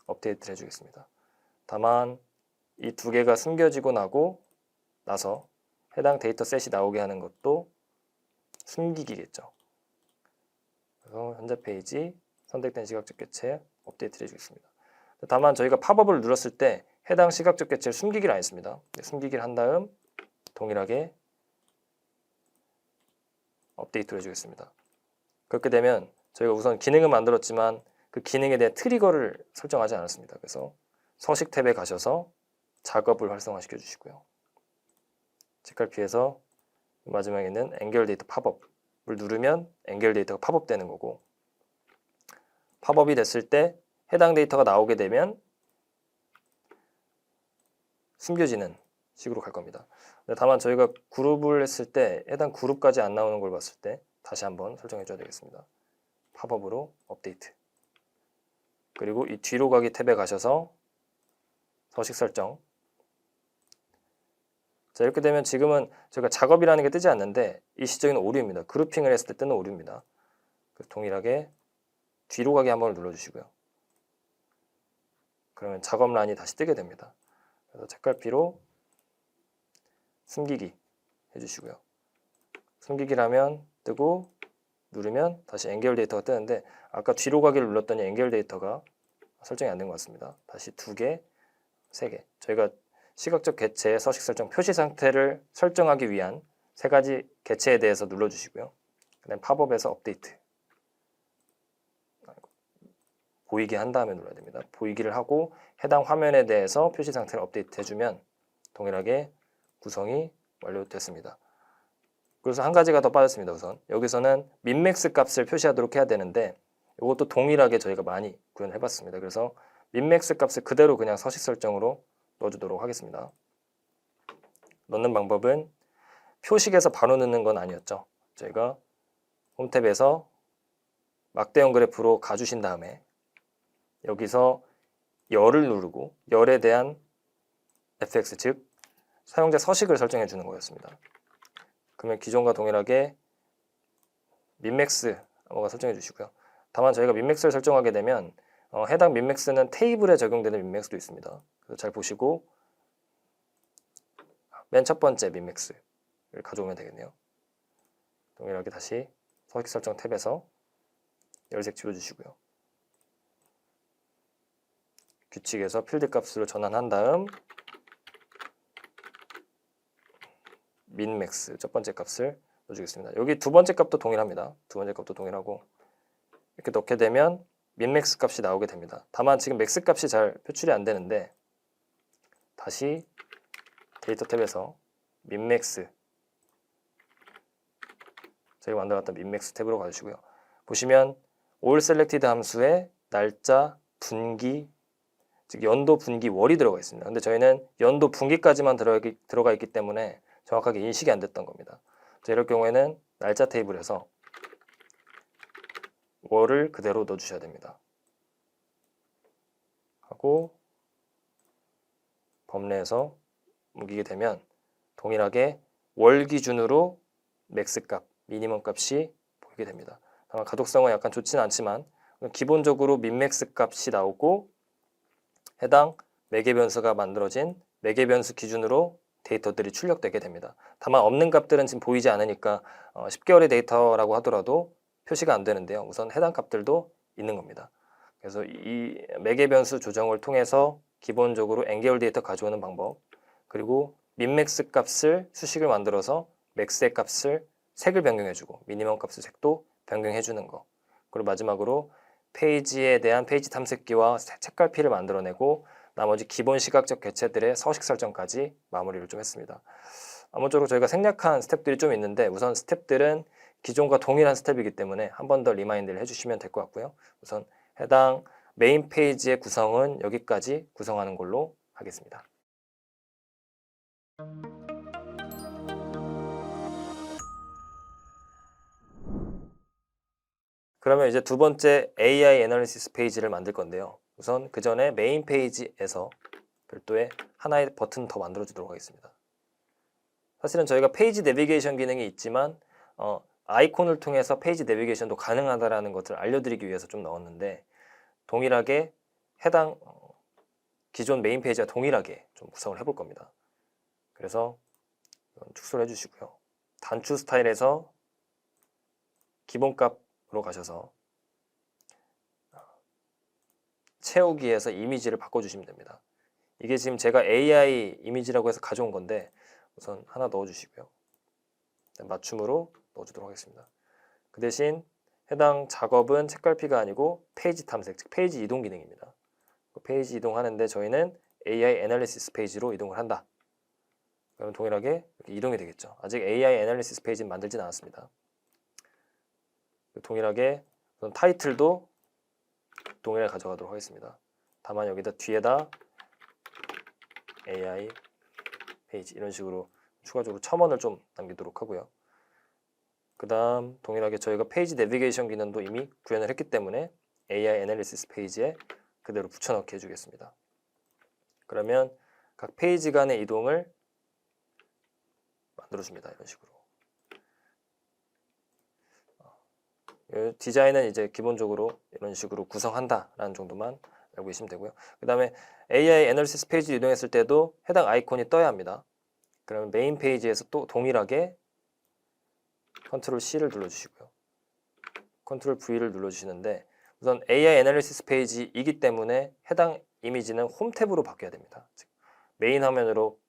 업데이트를 해주겠습니다. 다만 이 두 개가 숨겨지고 나서 해당 데이터 셋이 나오게 하는 것도 숨기기겠죠. 그래서 현재 페이지, 선택된 시각적 객체 업데이트를 해주겠습니다. 다만 저희가 팝업을 눌렀을 때 해당 시각적 객체를 숨기기를 안 했습니다. 숨기기를 한 다음 동일하게 업데이트를 해주겠습니다. 그렇게 되면 저희가 우선 기능을 만들었지만 그 기능에 대한 트리거를 설정하지 않았습니다. 그래서 서식 탭에 가셔서 작업을 활성화시켜 주시고요. 책갈피에서 마지막에 있는 N개월 데이터 팝업을 누르면 N개월 데이터가 팝업되는 거고 팝업이 됐을 때 해당 데이터가 나오게 되면 숨겨지는 식으로 갈 겁니다. 다만 저희가 그룹을 했을 때 해당 그룹까지 안 나오는 걸 봤을 때 다시 한번 설정해 줘야 되겠습니다. 팝업으로 업데이트 그리고 이 뒤로 가기 탭에 가셔서 서식 설정 자 이렇게 되면 지금은 저희가 작업이라는 게 뜨지 않는데 일시적인 오류입니다. 그룹핑을 했을 때 뜨는 오류입니다. 동일하게 뒤로 가기 한번 눌러주시고요. 그러면 작업란이 다시 뜨게 됩니다. 그래서 책갈피로 숨기기 해주시고요. 숨기기라면 뜨고 누르면 다시 N개월 데이터가 뜨는데 아까 뒤로 가기를 눌렀더니 N개월 데이터가 설정이 안 된 것 같습니다. 다시 2개, 3개 저희가 시각적 객체의 서식 설정 표시 상태를 설정하기 위한 3가지 객체에 대해서 눌러주시고요. 그 다음 팝업에서 업데이트 보이게 한 다음에 눌러야 됩니다. 보이기를 하고 해당 화면에 대해서 표시 상태를 업데이트 해주면 동일하게 구성이 완료됐습니다. 그래서 한 가지가 더 빠졌습니다. 우선 여기서는 민맥스 값을 표시하도록 해야 되는데 이것도 동일하게 저희가 많이 구현해 봤습니다. 그래서 민맥스 값을 그대로 그냥 서식 설정으로 넣어주도록 하겠습니다. 넣는 방법은 표식에서 바로 넣는 건 아니었죠. 저희가 홈탭에서 막대형 그래프로 가주신 다음에 여기서 열을 누르고 열에 대한 fx 즉 사용자 서식을 설정해 주는 거였습니다. 그러면 기존과 동일하게 민맥스 뭐가 설정해 주시고요. 다만 저희가 민맥스를 설정하게 되면 해당 민맥스는 테이블에 적용되는 민맥스도 있습니다. 그래서 잘 보시고 맨 첫 번째 민맥스를 가져오면 되겠네요. 동일하게 다시 서식 설정 탭에서 열색 지워주시고요. 규칙에서 필드 값으로 전환한 다음 민맥스 첫 번째 값을 넣어주겠습니다. 여기 두 번째 값도 동일합니다. 두 번째 값도 동일하고 이렇게 넣게 되면 민맥스 값이 나오게 됩니다. 다만 지금 맥스 값이 잘 표출이 안 되는데 다시 데이터 탭에서 민맥스 저희가 만들었던 민맥스 탭으로 가주시고요. 보시면 all selected 함수에 날짜, 분기, 즉 연도, 분기, 월이 들어가 있습니다. 근데 저희는 연도, 분기까지만 들어가 있기 때문에 정확하게 인식이 안 됐던 겁니다. 자, 이럴 경우에는 날짜 테이블에서 월을 그대로 넣어주셔야 됩니다. 하고 범례에서 옮기게 되면 동일하게 월 기준으로 맥스 값, 미니멈 값이 보이게 됩니다. 다만 가독성은 약간 좋지는 않지만 기본적으로 민맥스 값이 나오고 해당 매개 변수가 만들어진 매개 변수 기준으로 데이터들이 출력되게 됩니다. 다만 없는 값들은 지금 보이지 않으니까 10개월의 데이터라고 하더라도 표시가 안 되는데요. 우선 해당 값들도 있는 겁니다. 그래서 이 매개 변수 조정을 통해서 기본적으로 N개월 데이터 가져오는 방법, 그리고 민맥스 값을 수식을 만들어서 맥스의 값을 색을 변경해주고 미니멈 값의 색도 변경해주는 거, 그리고 마지막으로 페이지에 대한 페이지 탐색기와 책갈피를 만들어내고 나머지 기본 시각적 개체들의 서식 설정까지 마무리를 좀 했습니다. 아무쪼록 저희가 생략한 스텝들이 좀 있는데 우선 스텝들은 기존과 동일한 스텝이기 때문에 한 번 더 리마인드를 해주시면 될 것 같고요. 우선 해당 메인 페이지의 구성은 여기까지 구성하는 걸로 하겠습니다. 그러면 이제 두 번째 AI 애널리시스 페이지를 만들 건데요. 우선 그 전에 메인 페이지에서 별도의 하나의 버튼 더 만들어 주도록 하겠습니다. 사실은 저희가 페이지 내비게이션 기능이 있지만 아이콘을 통해서 페이지 내비게이션도 가능하다는 것을 알려드리기 위해서 좀 넣었는데 동일하게 해당 기존 메인 페이지와 동일하게 좀 구성을 해볼 겁니다. 그래서 축소를 해주시고요. 단추 스타일에서 기본값으로 가셔서 채우기에서 이미지를 바꿔주시면 됩니다. 이게 지금 제가 AI 이미지라고 해서 가져온 건데 우선 하나 넣어주시고요. 맞춤으로 넣어주도록 하겠습니다. 그 대신 해당 작업은 책갈피가 아니고 페이지 탐색, 즉 페이지 이동 기능입니다. 페이지 이동하는데 저희는 AI 애널리시스 페이지로 이동을 한다. 그럼 동일하게 이렇게 이동이 되겠죠. 아직 AI 애널리시스 페이지는 만들진 않았습니다. 동일하게 타이틀도 동일하게 가져가도록 하겠습니다. 다만 여기다 뒤에다 AI 페이지 이런 식으로 추가적으로 첨언을 좀 남기도록 하고요. 그 다음 동일하게 저희가 페이지 내비게이션 기능도 이미 구현을 했기 때문에 AI 애널리시스 페이지에 그대로 붙여넣기 해주겠습니다. 그러면 각 페이지 간의 이동을 만들어줍니다. 이런 식으로. 디자인은 이제 기본적으로 이런 식으로 구성한다라는 정도만 알고 계시면 되고요. 그 다음에 AI 애널리시스 페이지 이동했을 때도 해당 아이콘이 떠야 합니다. 그러면 메인 페이지에서 또 동일하게 컨트롤 C를 눌러주시고요. 컨트롤 V를 눌러주시는데 우선 AI 애널리시스 페이지이기 때문에 해당 이미지는 홈 탭으로 바뀌어야 됩니다. 즉 메인 화면으로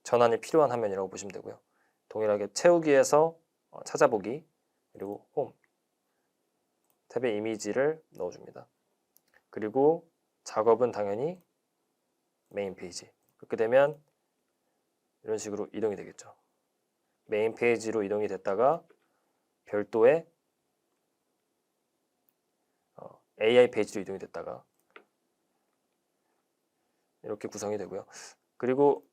전환이 필요한 화면이라고 보시면 되고요. 동일하게 채우기에서 찾아보기 그리고 홈 탭에 이미지를 넣어줍니다. 그리고 작업은 당연히 메인 페이지. 그렇게 되면 이런 식으로 이동이 되겠죠. 메인 페이지로 이동이 됐다가 별도의 AI 페이지로 이동이 됐다가 이렇게 구성이 되고요. 그리고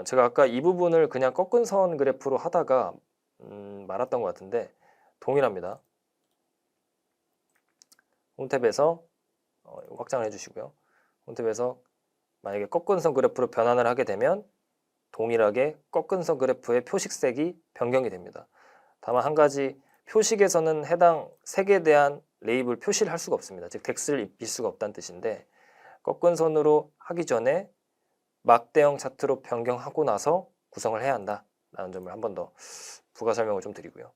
제가 아까 이 부분을 그냥 꺾은 선 그래프로 하다가 말았던 것 같은데 동일합니다. 홈탭에서 확장을 해주시고요. 홈탭에서 만약에 꺾은 선 그래프로 변환을 하게 되면 동일하게 꺾은 선 그래프의 표식색이 변경이 됩니다. 다만 한 가지 표식에서는 해당 색에 대한 레이블 표시를 할 수가 없습니다. 즉 덱스를 입힐 수가 없다는 뜻인데 꺾은 선으로 하기 전에 막대형 차트로 변경하고 나서 구성을 해야 한다라는 점을 한 번 더 부가 설명을 좀 드리고요.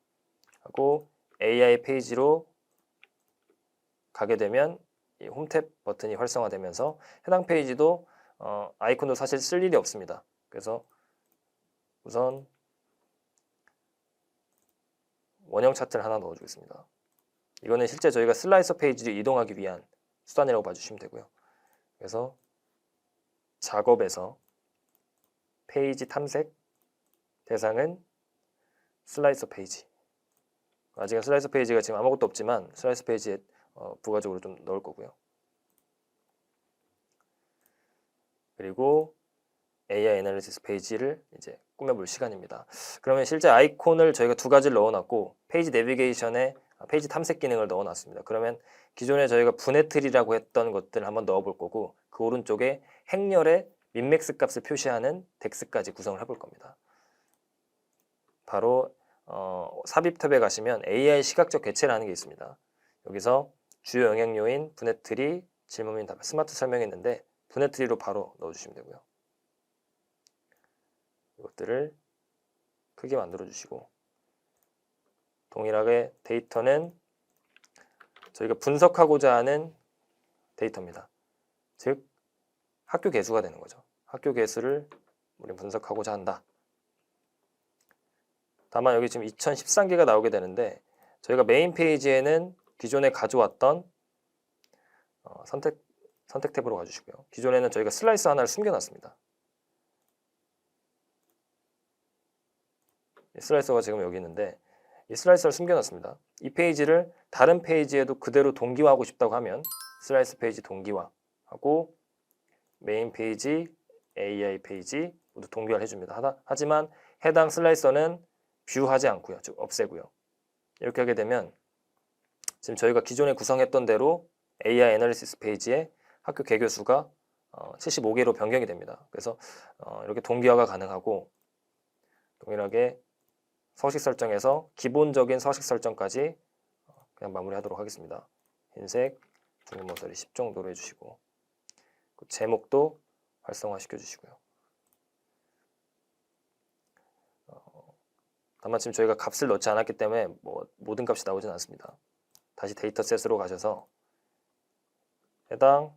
하고 AI 페이지로 가게 되면 이 홈탭 버튼이 활성화되면서 해당 페이지도 아이콘도 사실 쓸 일이 없습니다. 그래서 우선 원형 차트를 하나 넣어주겠습니다. 이거는 실제 저희가 슬라이서 페이지를 이동하기 위한 수단이라고 봐주시면 되고요. 그래서 작업에서 페이지 탐색 대상은 슬라이서 페이지. 아직은 슬라이서 페이지가 지금 아무것도 없지만 슬라이서 페이지에 부가적으로 좀 넣을 거고요. 그리고 AI 애널리시스 페이지를 이제 꾸며볼 시간입니다. 그러면 실제 아이콘을 저희가 두 가지를 넣어놨고 페이지 내비게이션에 페이지 탐색 기능을 넣어놨습니다. 그러면 기존에 저희가 분해 트리라고 했던 것들을 한번 넣어볼 거고 그 오른쪽에 행렬에 민맥스 값을 표시하는 덱스까지 구성을 해볼 겁니다. 바로 삽입 탭에 가시면 AI 시각적 개체라는 게 있습니다. 여기서 주요 영향 요인, 분해 트리, 질문 및 답, 스마트 설명이 있는데 분해 트리로 바로 넣어주시면 되고요. 이것들을 크게 만들어 주시고 동일하게 데이터는 저희가 분석하고자 하는 데이터입니다. 즉 학교 개수가 되는 거죠. 학교 개수를 우리 분석하고자 한다. 다만 여기 지금 2013개가 나오게 되는데 저희가 메인 페이지에는 기존에 가져왔던 선택 탭으로 가주시고요. 기존에는 저희가 슬라이스 하나를 숨겨놨습니다. 이 슬라이서가 지금 여기 있는데 이 슬라이서를 숨겨놨습니다. 이 페이지를 다른 페이지에도 그대로 동기화하고 싶다고 하면 슬라이스 페이지 동기화하고 메인 페이지, AI 페이지 모두 동기화를 해줍니다. 하지만 해당 슬라이서는 뷰하지 않고요. 즉 없애고요. 이렇게 하게 되면 지금 저희가 기존에 구성했던 대로 AI 애널리시스 페이지에 학교 개교수가 75개로 변경이 됩니다. 그래서 이렇게 동기화가 가능하고 동일하게 서식 설정에서 기본적인 서식 설정까지 그냥 마무리하도록 하겠습니다. 흰색, 둥근 모서리 10 정도로 해주시고 제목도 활성화 시켜주시고요. 다만 지금 저희가 값을 넣지 않았기 때문에 모든 값이 나오진 않습니다. 다시 데이터셋으로 가셔서 해당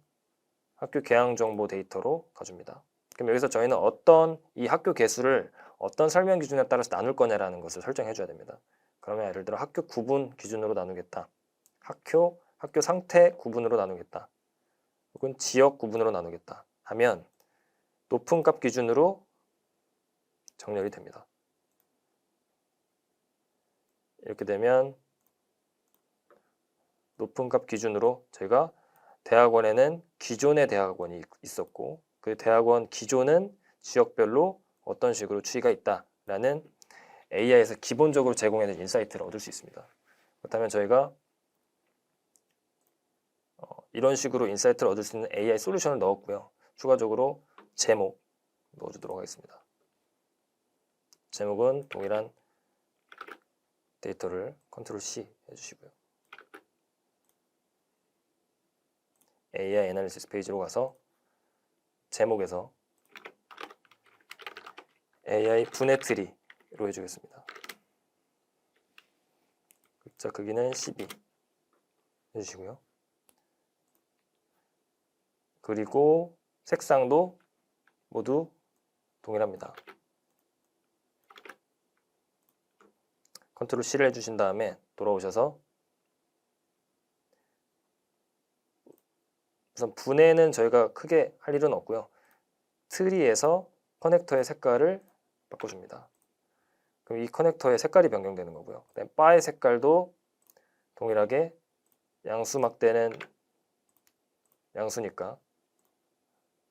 학교 개학 정보 데이터로 가줍니다. 그럼 여기서 저희는 이 학교 개수를 어떤 설명 기준에 따라서 나눌 거냐라는 것을 설정해 줘야 됩니다. 그러면 예를 들어 학교 구분 기준으로 나누겠다. 학교 상태 구분으로 나누겠다. 혹은 지역 구분으로 나누겠다 하면 높은 값 기준으로 정렬이 됩니다. 이렇게 되면 높은 값 기준으로 저희가 대학원에는 기존의 대학원이 있었고 그 대학원 기존은 지역별로 어떤 식으로 추이가 있다라는 AI에서 기본적으로 제공해낸 인사이트를 얻을 수 있습니다. 그렇다면 저희가 이런 식으로 인사이트를 얻을 수 있는 AI 솔루션을 넣었고요. 추가적으로 제목 넣어주도록 하겠습니다. 제목은 동일한 데이터를 컨트롤 C 해주시고요. AI 애널리시스 페이지로 가서 제목에서 AI 분해 트리로 해주겠습니다. 글자 크기는 12 해주시고요. 그리고 색상도 모두 동일합니다. 컨트롤 C를 해주신 다음에 돌아오셔서 우선 분해는 저희가 크게 할 일은 없고요. 트리에서 커넥터의 색깔을 바꿔줍니다. 그럼 이 커넥터의 색깔이 변경되는 거고요. 그다음에 바의 색깔도 동일하게 양수막대는 양수니까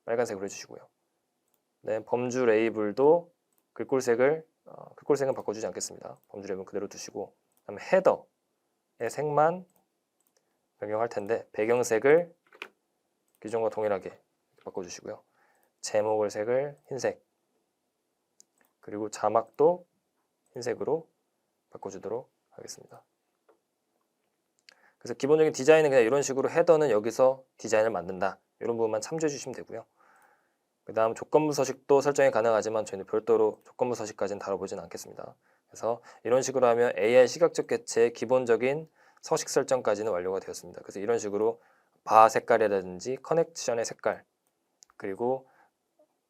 빨간색으로 해주시고요. 네, 범주 레이블도 글꼴색은 바꿔주지 않겠습니다. 범주 레이블은 그대로 두시고 그다음에 헤더의 색만 변경할 텐데 배경색을 기존과 동일하게 바꿔주시고요. 제목을 색을 흰색 그리고 자막도 흰색으로 바꿔주도록 하겠습니다. 그래서 기본적인 디자인은 그냥 이런 식으로 헤더는 여기서 디자인을 만든다. 이런 부분만 참조해 주시면 되고요. 그 다음 조건부 서식도 설정이 가능하지만 저희는 별도로 조건부 서식까지는 다뤄보진 않겠습니다. 그래서 이런 식으로 하면 AI 시각적 개체의 기본적인 서식 설정까지는 완료가 되었습니다. 그래서 이런 식으로 바 색깔이라든지 커넥션의 색깔 그리고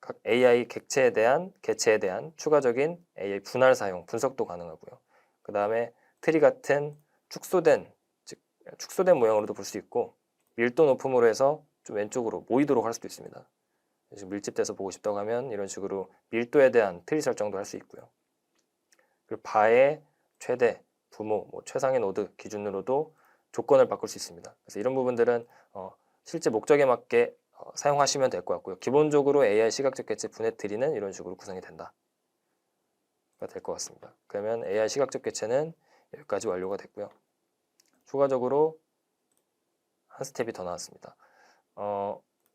각 AI 개체에 대한 추가적인 AI 분할 사용, 분석도 가능하고요. 그 다음에 트리 같은 축소된 모양으로도 볼 수 있고 밀도 높음으로 해서 좀 왼쪽으로 모이도록 할 수도 있습니다. 밀집돼서 보고 싶다고 하면 이런 식으로 밀도에 대한 트리 설정도 할 수 있고요. 그리고 바의 최대, 부모, 최상의 노드 기준으로도 조건을 바꿀 수 있습니다. 그래서 이런 부분들은 실제 목적에 맞게 사용하시면 될 것 같고요. 기본적으로 AI 시각적 개체 분해 트리는 이런 식으로 구성이 된다. 될 것 같습니다. 그러면 AI 시각적 개체는 여기까지 완료가 됐고요. 추가적으로 한 스텝이 더 나왔습니다.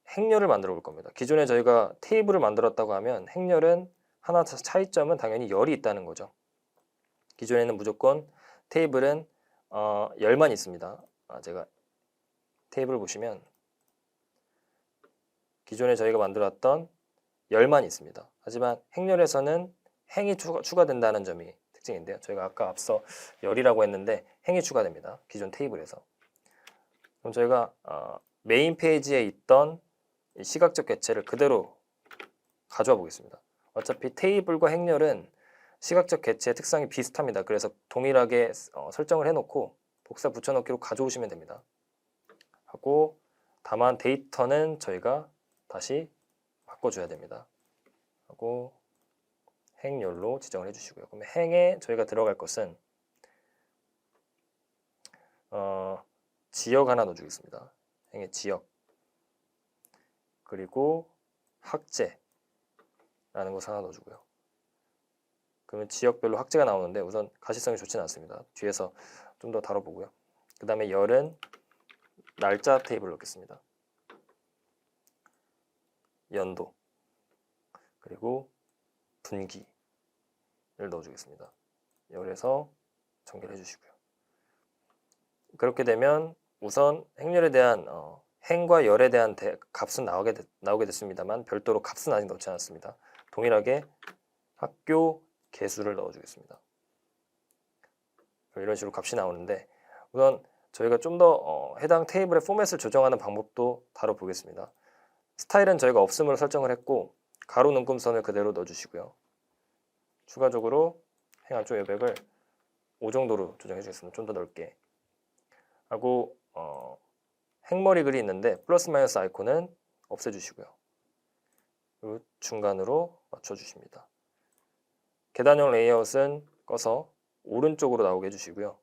행렬을 만들어 볼 겁니다. 기존에 저희가 테이블을 만들었다고 하면 행렬은 하나 차이점은 당연히 열이 있다는 거죠. 기존에는 무조건 테이블은 열만 있습니다. 제가 테이블을 보시면 기존에 저희가 만들었던 열만 있습니다. 하지만 행렬에서는 행이 추가된다는 점이 특징인데요. 저희가 아까 앞서 열이라고 했는데 행이 추가됩니다. 기존 테이블에서. 그럼 저희가 메인 페이지에 있던 이 시각적 객체를 그대로 가져와 보겠습니다. 어차피 테이블과 행렬은 시각적 객체의 특성이 비슷합니다. 그래서 동일하게 설정을 해놓고 복사 붙여넣기로 가져오시면 됩니다. 하고 다만 데이터는 저희가 다시 바꿔줘야 됩니다. 하고 행렬로 지정을 해주시고요. 그럼 행에 저희가 들어갈 것은 지역 하나 넣어주겠습니다. 행의 지역 그리고 학제라는 것을 하나 넣어주고요. 그러면 지역별로 학제가 나오는데 우선 가시성이 좋지는 않습니다. 뒤에서 좀 더 다뤄보고요. 그 다음에 열은 날짜 테이블을 넣겠습니다. 연도 그리고 분기를 넣어주겠습니다. 열에서 전개를 해주시고요. 그렇게 되면 우선 행렬에 대한 행과 열에 대한 값은 나오게 됐습니다만 별도로 값은 아직 넣지 않았습니다. 동일하게 학교 개수를 넣어주겠습니다. 이런 식으로 값이 나오는데 우선 저희가 좀 더 해당 테이블의 포맷을 조정하는 방법도 다뤄보겠습니다. 스타일은 저희가 없음으로 설정을 했고 가로 눈금선을 그대로 넣어주시고요. 추가적으로 행 안쪽 여백을 5 정도로 조정해 주겠습니다. 좀 더 넓게 하고 행머리 글이 있는데 플러스 마이너스 아이콘은 없애주시고요. 그리고 중간으로 맞춰주십니다. 계단형 레이아웃은 꺼서 오른쪽으로 나오게 해주시고요.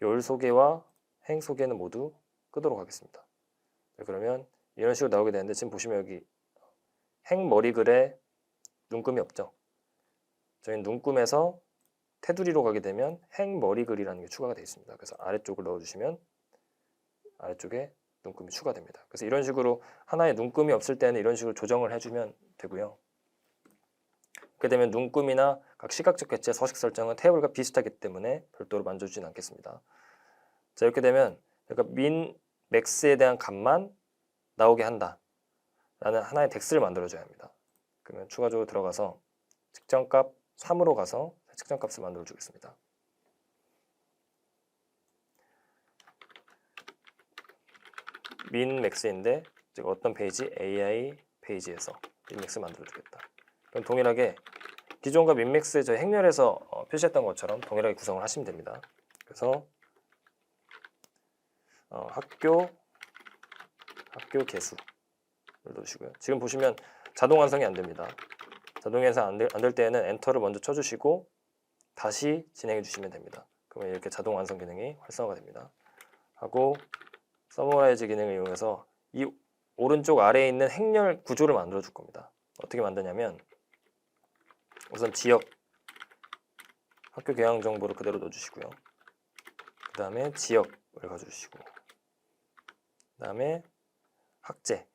열 소개와 행 소개는 모두 끄도록 하겠습니다. 그러면 이런 식으로 나오게 되는데 지금 보시면 여기 행머리 글에 눈금이 없죠. 저희는 눈금에서 테두리로 가게 되면 행머리 글이라는 게 추가가 되어 있습니다. 그래서 아래쪽을 넣어주시면 아래쪽에 눈금이 추가됩니다. 그래서 이런 식으로 하나의 눈금이 없을 때는 이런 식으로 조정을 해주면 되고요. 그렇게 되면 눈금이나 각 시각적 객체 서식 설정은 테이블과 비슷하기 때문에 별도로 만져주진 않겠습니다. 자, 이렇게 되면 그러니까 민, 맥스에 대한 값만 나오게 한다 라는 하나의 덱스를 만들어줘야 합니다. 그러면 추가적으로 들어가서 측정값 3으로 가서 측정값을 만들어 주겠습니다. 민 맥스인데 즉 어떤 페이지? AI 페이지에서 민 맥스 만들어 주겠다. 그럼 동일하게 기존과 민 맥스 저희 행렬에서 표시했던 것처럼 동일하게 구성을 하시면 됩니다. 그래서 학교 개수를 넣으시고요. 지금 보시면 자동 완성이 안 됩니다. 자동 완성 안 될 때에는 엔터를 먼저 쳐주시고 다시 진행해 주시면 됩니다. 그러면 이렇게 자동 완성 기능이 활성화가 됩니다. 하고 서머라이즈 기능을 이용해서 이 오른쪽 아래에 있는 행렬 구조를 만들어 줄 겁니다. 어떻게 만드냐면 우선 지역 학교 교양 정보를 그대로 넣어주시고요. 그 다음에 지역을 가져주시고 그 다음에 학제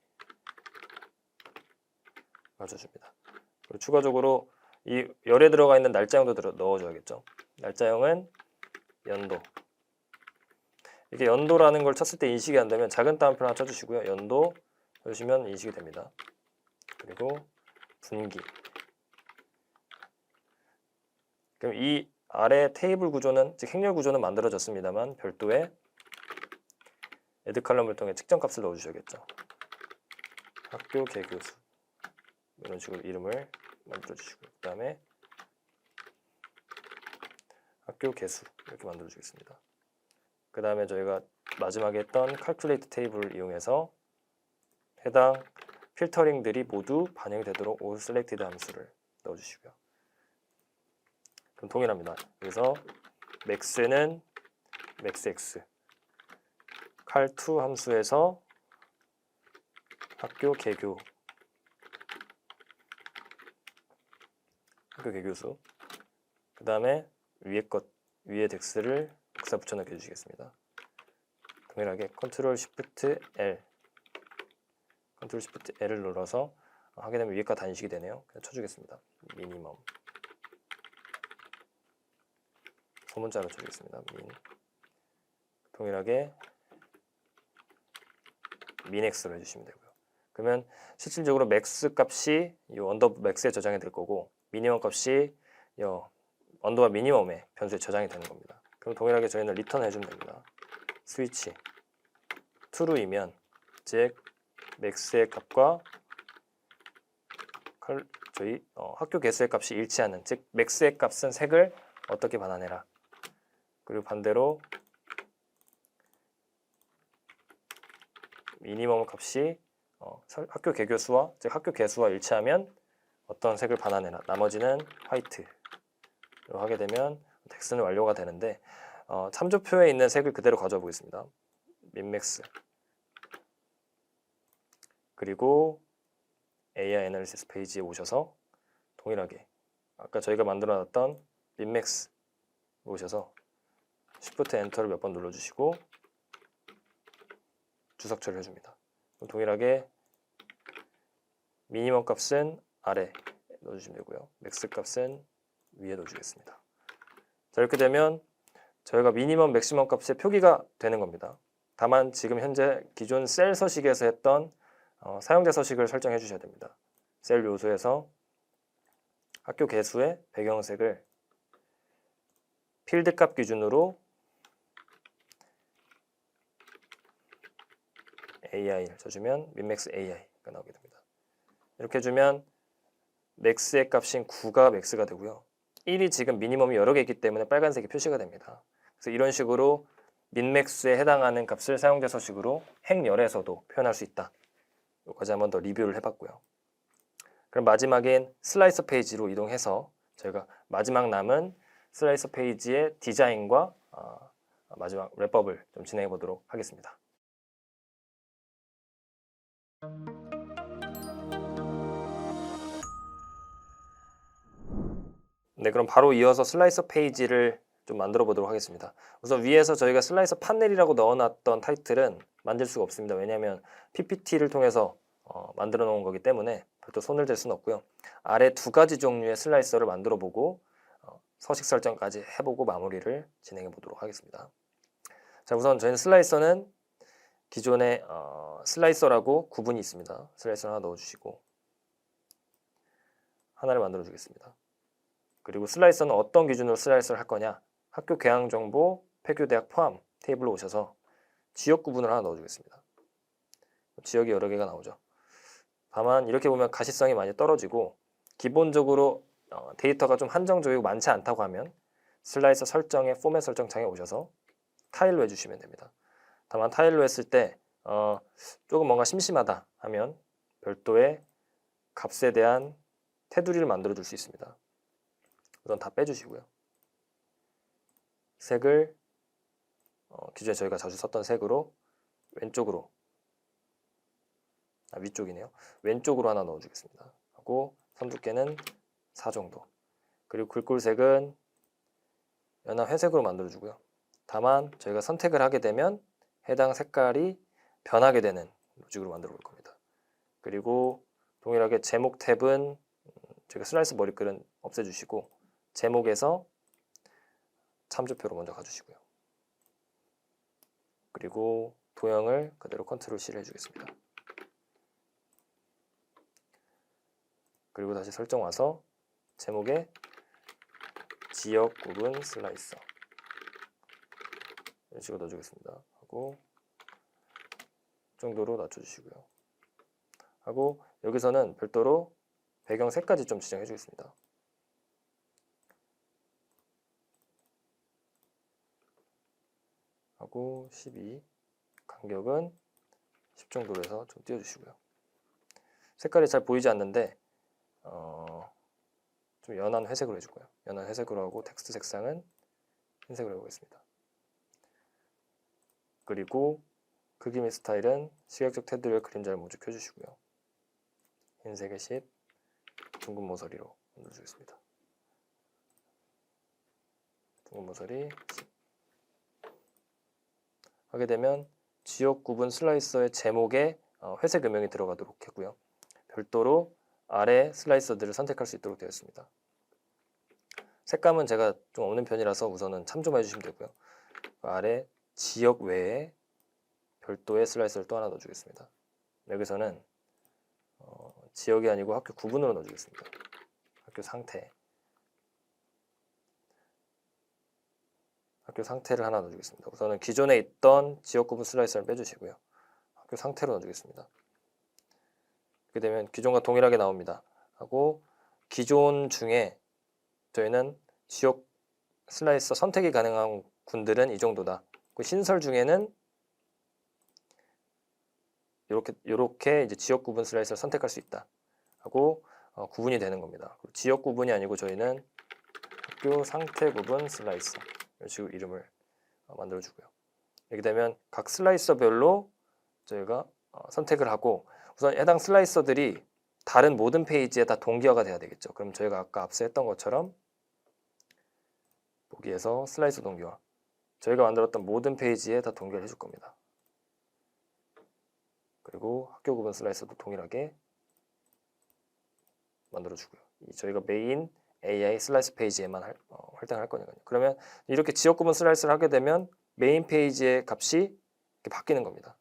가져줍니다. 그리고 추가적으로 이 열에 들어가 있는 날짜형도 넣어줘야겠죠. 날짜형은 연도. 이게 연도라는 걸 쳤을 때 인식이 안 되면 작은 따옴표 하나 쳐주시고요. 연도 해주시면 인식이 됩니다. 그리고 분기. 그럼 이 아래 테이블 구조는 즉 행렬 구조는 만들어졌습니다만 별도의 애드 칼럼을 통해 측정값을 넣어주셔야겠죠. 학교 개교수 이런 식으로 이름을 만들어주시고 그 다음에 학교 개수 이렇게 만들어주겠습니다. 그 다음에 저희가 마지막에 했던 calculate 테이블을 이용해서 해당 필터링들이 모두 반영이 되도록 all selected 함수를 넣어주시고요. 그럼 동일합니다. 그래서 max는 maxx cal2 함수에서 학교 개교수 그 다음에 위에 덱스를 박사 붙여넣기 해주시겠습니다. 동일하게 컨트롤 시프트 L, 컨트롤 시프트 L을 눌러서 하게 되면 위에가 단식이 되네요. 그냥 쳐주겠습니다. 미니멈 소문자로 쳐주겠습니다. 동일하게 민X로 해주시면 되고요. 그러면 실질적으로 맥스 값이 이 언더 맥스에 저장이 될 거고 미니멈 값이 이 언더바 미니멈의 변수에 저장이 되는 겁니다. 그럼 동일하게 저희는 리턴 해주면 됩니다. 스위치 true이면 즉 맥스의 값과 저희 학교 개수의 값이 일치하는, 즉 맥스의 값은 색을 어떻게 반환해라. 그리고 반대로 미니멈 값이 학교 개교수와, 즉 학교 개수와 일치하면 어떤 색을 반환해라. 나머지는 화이트로 하게 되면 텍스트는 완료가 되는데 참조표에 있는 색을 그대로 가져와 보겠습니다. 민맥스 그리고 AI 애널리시스 페이지에 오셔서 동일하게 아까 저희가 만들어 놨던 민맥스 오셔서 Shift 엔터를 몇 번 눌러주시고 주석 처리를 해줍니다. 그럼 동일하게 미니멈 값은 아래 넣어주시면 되고요. 맥스 값은 위에 넣어주겠습니다. 자, 이렇게 되면 저희가 미니멈, 맥시멈 값의 표기가 되는 겁니다. 다만 지금 현재 기존 셀 서식에서 했던 사용자 서식을 설정해 주셔야 됩니다. 셀 요소에서 학교 개수의 배경색을 필드 값 기준으로 AI를 쳐주면 민맥스 AI가 나오게 됩니다. 이렇게 해주면 맥스의 값인 9가 맥스가 되고요. 1이 지금 미니멈이 여러 개 있기 때문에 빨간색이 표시가 됩니다. 그래서 이런 식으로 민맥스에 해당하는 값을 사용자 서식으로 행열에서도 표현할 수 있다. 여기까지 한번 더 리뷰를 해봤고요. 그럼 마지막엔 슬라이서 페이지로 이동해서 저희가 마지막 남은 슬라이서 페이지의 디자인과 마지막 랩업을 좀 진행해 보도록 하겠습니다. 네, 그럼 바로 이어서 슬라이서 페이지를 좀 만들어 보도록 하겠습니다. 우선 위에서 저희가 슬라이서 판넬이라고 넣어놨던 타이틀은 만들 수가 없습니다. 왜냐하면 PPT를 통해서 만들어 놓은 거기 때문에 별도 손을 댈 수는 없고요. 아래 두 가지 종류의 슬라이서를 만들어 보고 서식 설정까지 해보고 마무리를 진행해 보도록 하겠습니다. 자, 우선 저희는 슬라이서는 기존에 슬라이서라고 구분이 있습니다. 슬라이서 하나 넣어주시고 하나를 만들어 주겠습니다. 그리고 슬라이서는 어떤 기준으로 슬라이서를 할 거냐, 학교 개학 정보, 폐교 대학 포함 테이블로 오셔서 지역 구분을 하나 넣어주겠습니다. 지역이 여러 개가 나오죠. 다만 이렇게 보면 가시성이 많이 떨어지고 기본적으로 데이터가 좀 한정적이고 많지 않다고 하면 슬라이서 설정의 포맷 설정창에 오셔서 타일로 해주시면 됩니다. 다만 타일로 했을 때 조금 뭔가 심심하다 하면 별도의 값에 대한 테두리를 만들어 줄 수 있습니다. 우선 다 빼주시고요. 색을 기존에 저희가 자주 썼던 색으로 왼쪽으로, 위쪽이네요. 왼쪽으로 하나 넣어주겠습니다. 하고 선 두께는 4 정도. 그리고 글꼴색은 연한 회색으로 만들어주고요. 다만 저희가 선택을 하게 되면 해당 색깔이 변하게 되는 로직으로 만들어 볼 겁니다. 그리고 동일하게 제목 탭은 저희가 슬라이스 머리글은 없애주시고 제목에서 참조표로 먼저 가주시고요. 그리고 도형을 그대로 컨트롤 C를 해주겠습니다. 그리고 다시 설정 와서 제목에 지역 구분 슬라이서 이런 식으로 넣어주겠습니다. 하고 정도로 낮춰주시고요. 하고 여기서는 별도로 배경 색까지 좀 지정해 주겠습니다. 하고 12 간격은 10 정도로 해서 좀 띄워주시고요. 색깔이 잘 보이지 않는데 좀 연한 회색으로 해주고요. 연한 회색으로 하고 텍스트 색상은 흰색으로 해보겠습니다. 그리고 크기 및 스타일은 시각적 테두리와 그림자를 모두 켜주시고요. 흰색의 10, 둥근 모서리로 만들어주겠습니다. 둥근 모서리 10. 하게 되면 지역 구분 슬라이서의 제목에 회색 음영이 들어가도록 했고요. 별도로 아래 슬라이서들을 선택할 수 있도록 되어 있습니다. 색감은 제가 좀 없는 편이라서 우선은 참조만 해주시면 되고요. 아래 지역 외에 별도의 슬라이서를 또 하나 넣어주겠습니다. 여기서는 지역이 아니고 학교 구분으로 넣어주겠습니다. 학교 상태를 하나 넣어주겠습니다. 우선은 기존에 있던 지역 구분 슬라이서를 빼주시고요. 학교 상태로 넣어주겠습니다. 이렇게 되면 기존과 동일하게 나옵니다. 하고 기존 중에 저희는 지역 슬라이서 선택이 가능한 군들은 이 정도다. 그 신설 중에는 이렇게 이제 지역 구분 슬라이서를 선택할 수 있다. 하고 구분이 되는 겁니다. 지역 구분이 아니고 저희는 학교 상태 구분 슬라이서 이런 식으로 이름을 만들어주고요. 이렇게 되면 각 슬라이서별로 저희가 선택을 하고 우선 해당 슬라이서들이 다른 모든 페이지에 다 동기화가 돼야 되겠죠. 그럼 저희가 아까 앞서 했던 것처럼 보기에서 슬라이서 동기화 저희가 만들었던 모든 페이지에 다 동기화를 해줄 겁니다. 그리고 학교 구분 슬라이서도 동일하게 만들어주고요. 저희가 메인 AI 슬라이스 페이지에만 활동할 거니까요. 그러면 이렇게 지역 구분 슬라이스를 하게 되면 메인 페이지의 값이 이렇게 바뀌는 겁니다.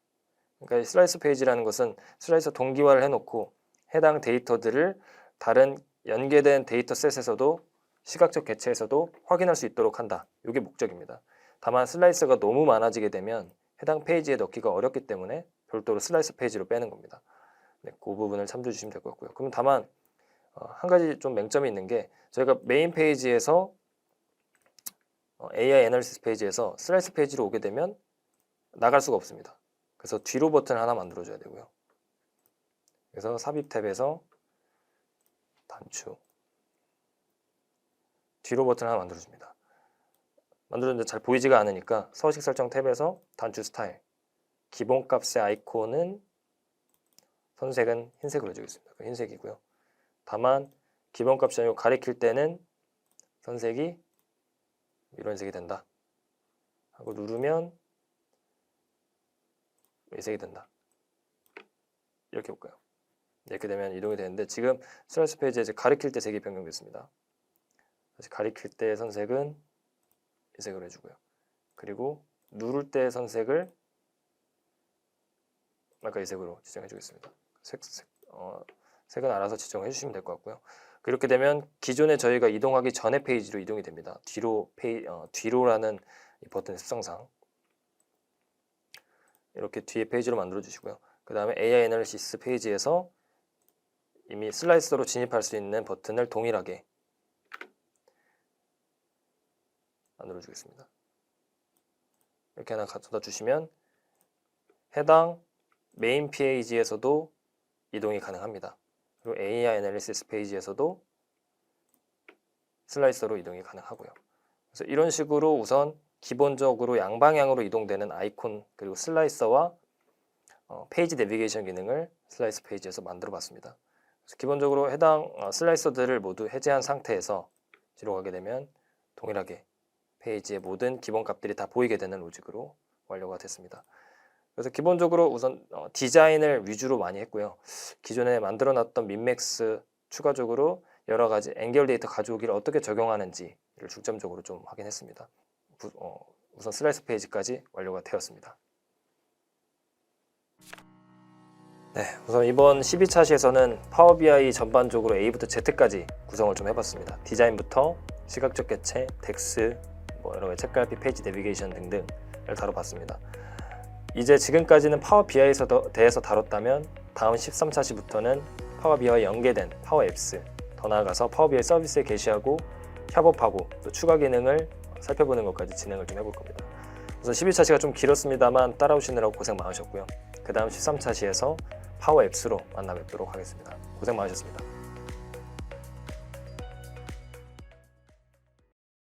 그러니까 슬라이스 페이지라는 것은 슬라이서 동기화를 해놓고 해당 데이터들을 다른 연계된 데이터셋에서도 시각적 객체에서도 확인할 수 있도록 한다. 이게 목적입니다. 다만 슬라이스가 너무 많아지게 되면 해당 페이지에 넣기가 어렵기 때문에 별도로 슬라이스 페이지로 빼는 겁니다. 네, 그 부분을 참조해 주시면 될 것 같고요. 그럼 다만 한 가지 좀 맹점이 있는 게 저희가 메인 페이지에서 AI 애널리시스 페이지에서 슬라이스 페이지로 오게 되면 나갈 수가 없습니다. 그래서 뒤로 버튼 하나 만들어줘야 되고요. 그래서 삽입 탭에서 단추 뒤로 버튼 하나 만들어줍니다. 만들었는데 잘 보이지가 않으니까 서식 설정 탭에서 단추 스타일 기본값의 아이콘은 선색은 흰색으로 해주겠습니다. 흰색이고요. 다만 기본값이 아니고 가리킬 때는 선색이 이런 색이 된다 하고 누르면 이 색이 된다. 이렇게 볼까요? 이렇게 되면 이동이 되는데 지금 슬라이스 페이지에 이제 가리킬 때 색이 변경됐습니다. 다시 가리킬 때 선색은 이 색으로 해주고요. 그리고 누를 때 선색을 아까 이 색으로 지정해 주겠습니다. 색은 알아서 지정해 주시면 될 것 같고요. 그렇게 되면 기존에 저희가 이동하기 전에 페이지로 이동이 됩니다. 뒤로라는 이 버튼의 습성상 이렇게 뒤에 페이지로 만들어 주시고요. 그 다음에 AI 애널리시스 페이지에서 이미 슬라이서로 진입할 수 있는 버튼을 동일하게 만들어 주겠습니다. 이렇게 하나 갖다 주시면 해당 메인 페이지에서도 이동이 가능합니다. 그리고 AI 애널리시스 페이지에서도 슬라이서로 이동이 가능하고요. 그래서 이런 식으로 우선 기본적으로 양방향으로 이동되는 아이콘 그리고 슬라이서와 페이지 내비게이션 기능을 슬라이스 페이지에서 만들어 봤습니다. 그래서 기본적으로 해당 슬라이서들을 모두 해제한 상태에서 뒤로 가게 되면 동일하게 페이지의 모든 기본 값들이 다 보이게 되는 로직으로 완료가 됐습니다. 그래서 기본적으로 우선 디자인을 위주로 많이 했고요. 기존에 만들어 놨던 민맥스 추가적으로 여러 가지 앵겔 데이터 가져오기를 어떻게 적용하는지를 중점적으로 좀 확인했습니다. 우선 슬라이스 페이지까지 완료가 되었습니다. 네, 우선 이번 12차 시에서는 파워 BI 전반적으로 A부터 Z까지 구성을 좀 해봤습니다. 디자인부터 시각적 객체, 덱스, 여러 가지 책갈피, 페이지 내비게이션 등등을 다뤄봤습니다. 이제 지금까지는 파워 BI에 대해서 다뤘다면 다음 13차 시부터는 파워 BI와 연계된 파워 앱스, 더 나아가서 파워 BI 서비스에 게시하고 협업하고 또 추가 기능을 살펴보는 것까지 진행을 좀 해볼 겁니다. 그래서 12차 시가 좀 길었습니다만 따라오시느라고 고생 많으셨고요. 그 다음 13차 시에서 파워 앱스로 만나 뵙도록 하겠습니다. 고생 많으셨습니다.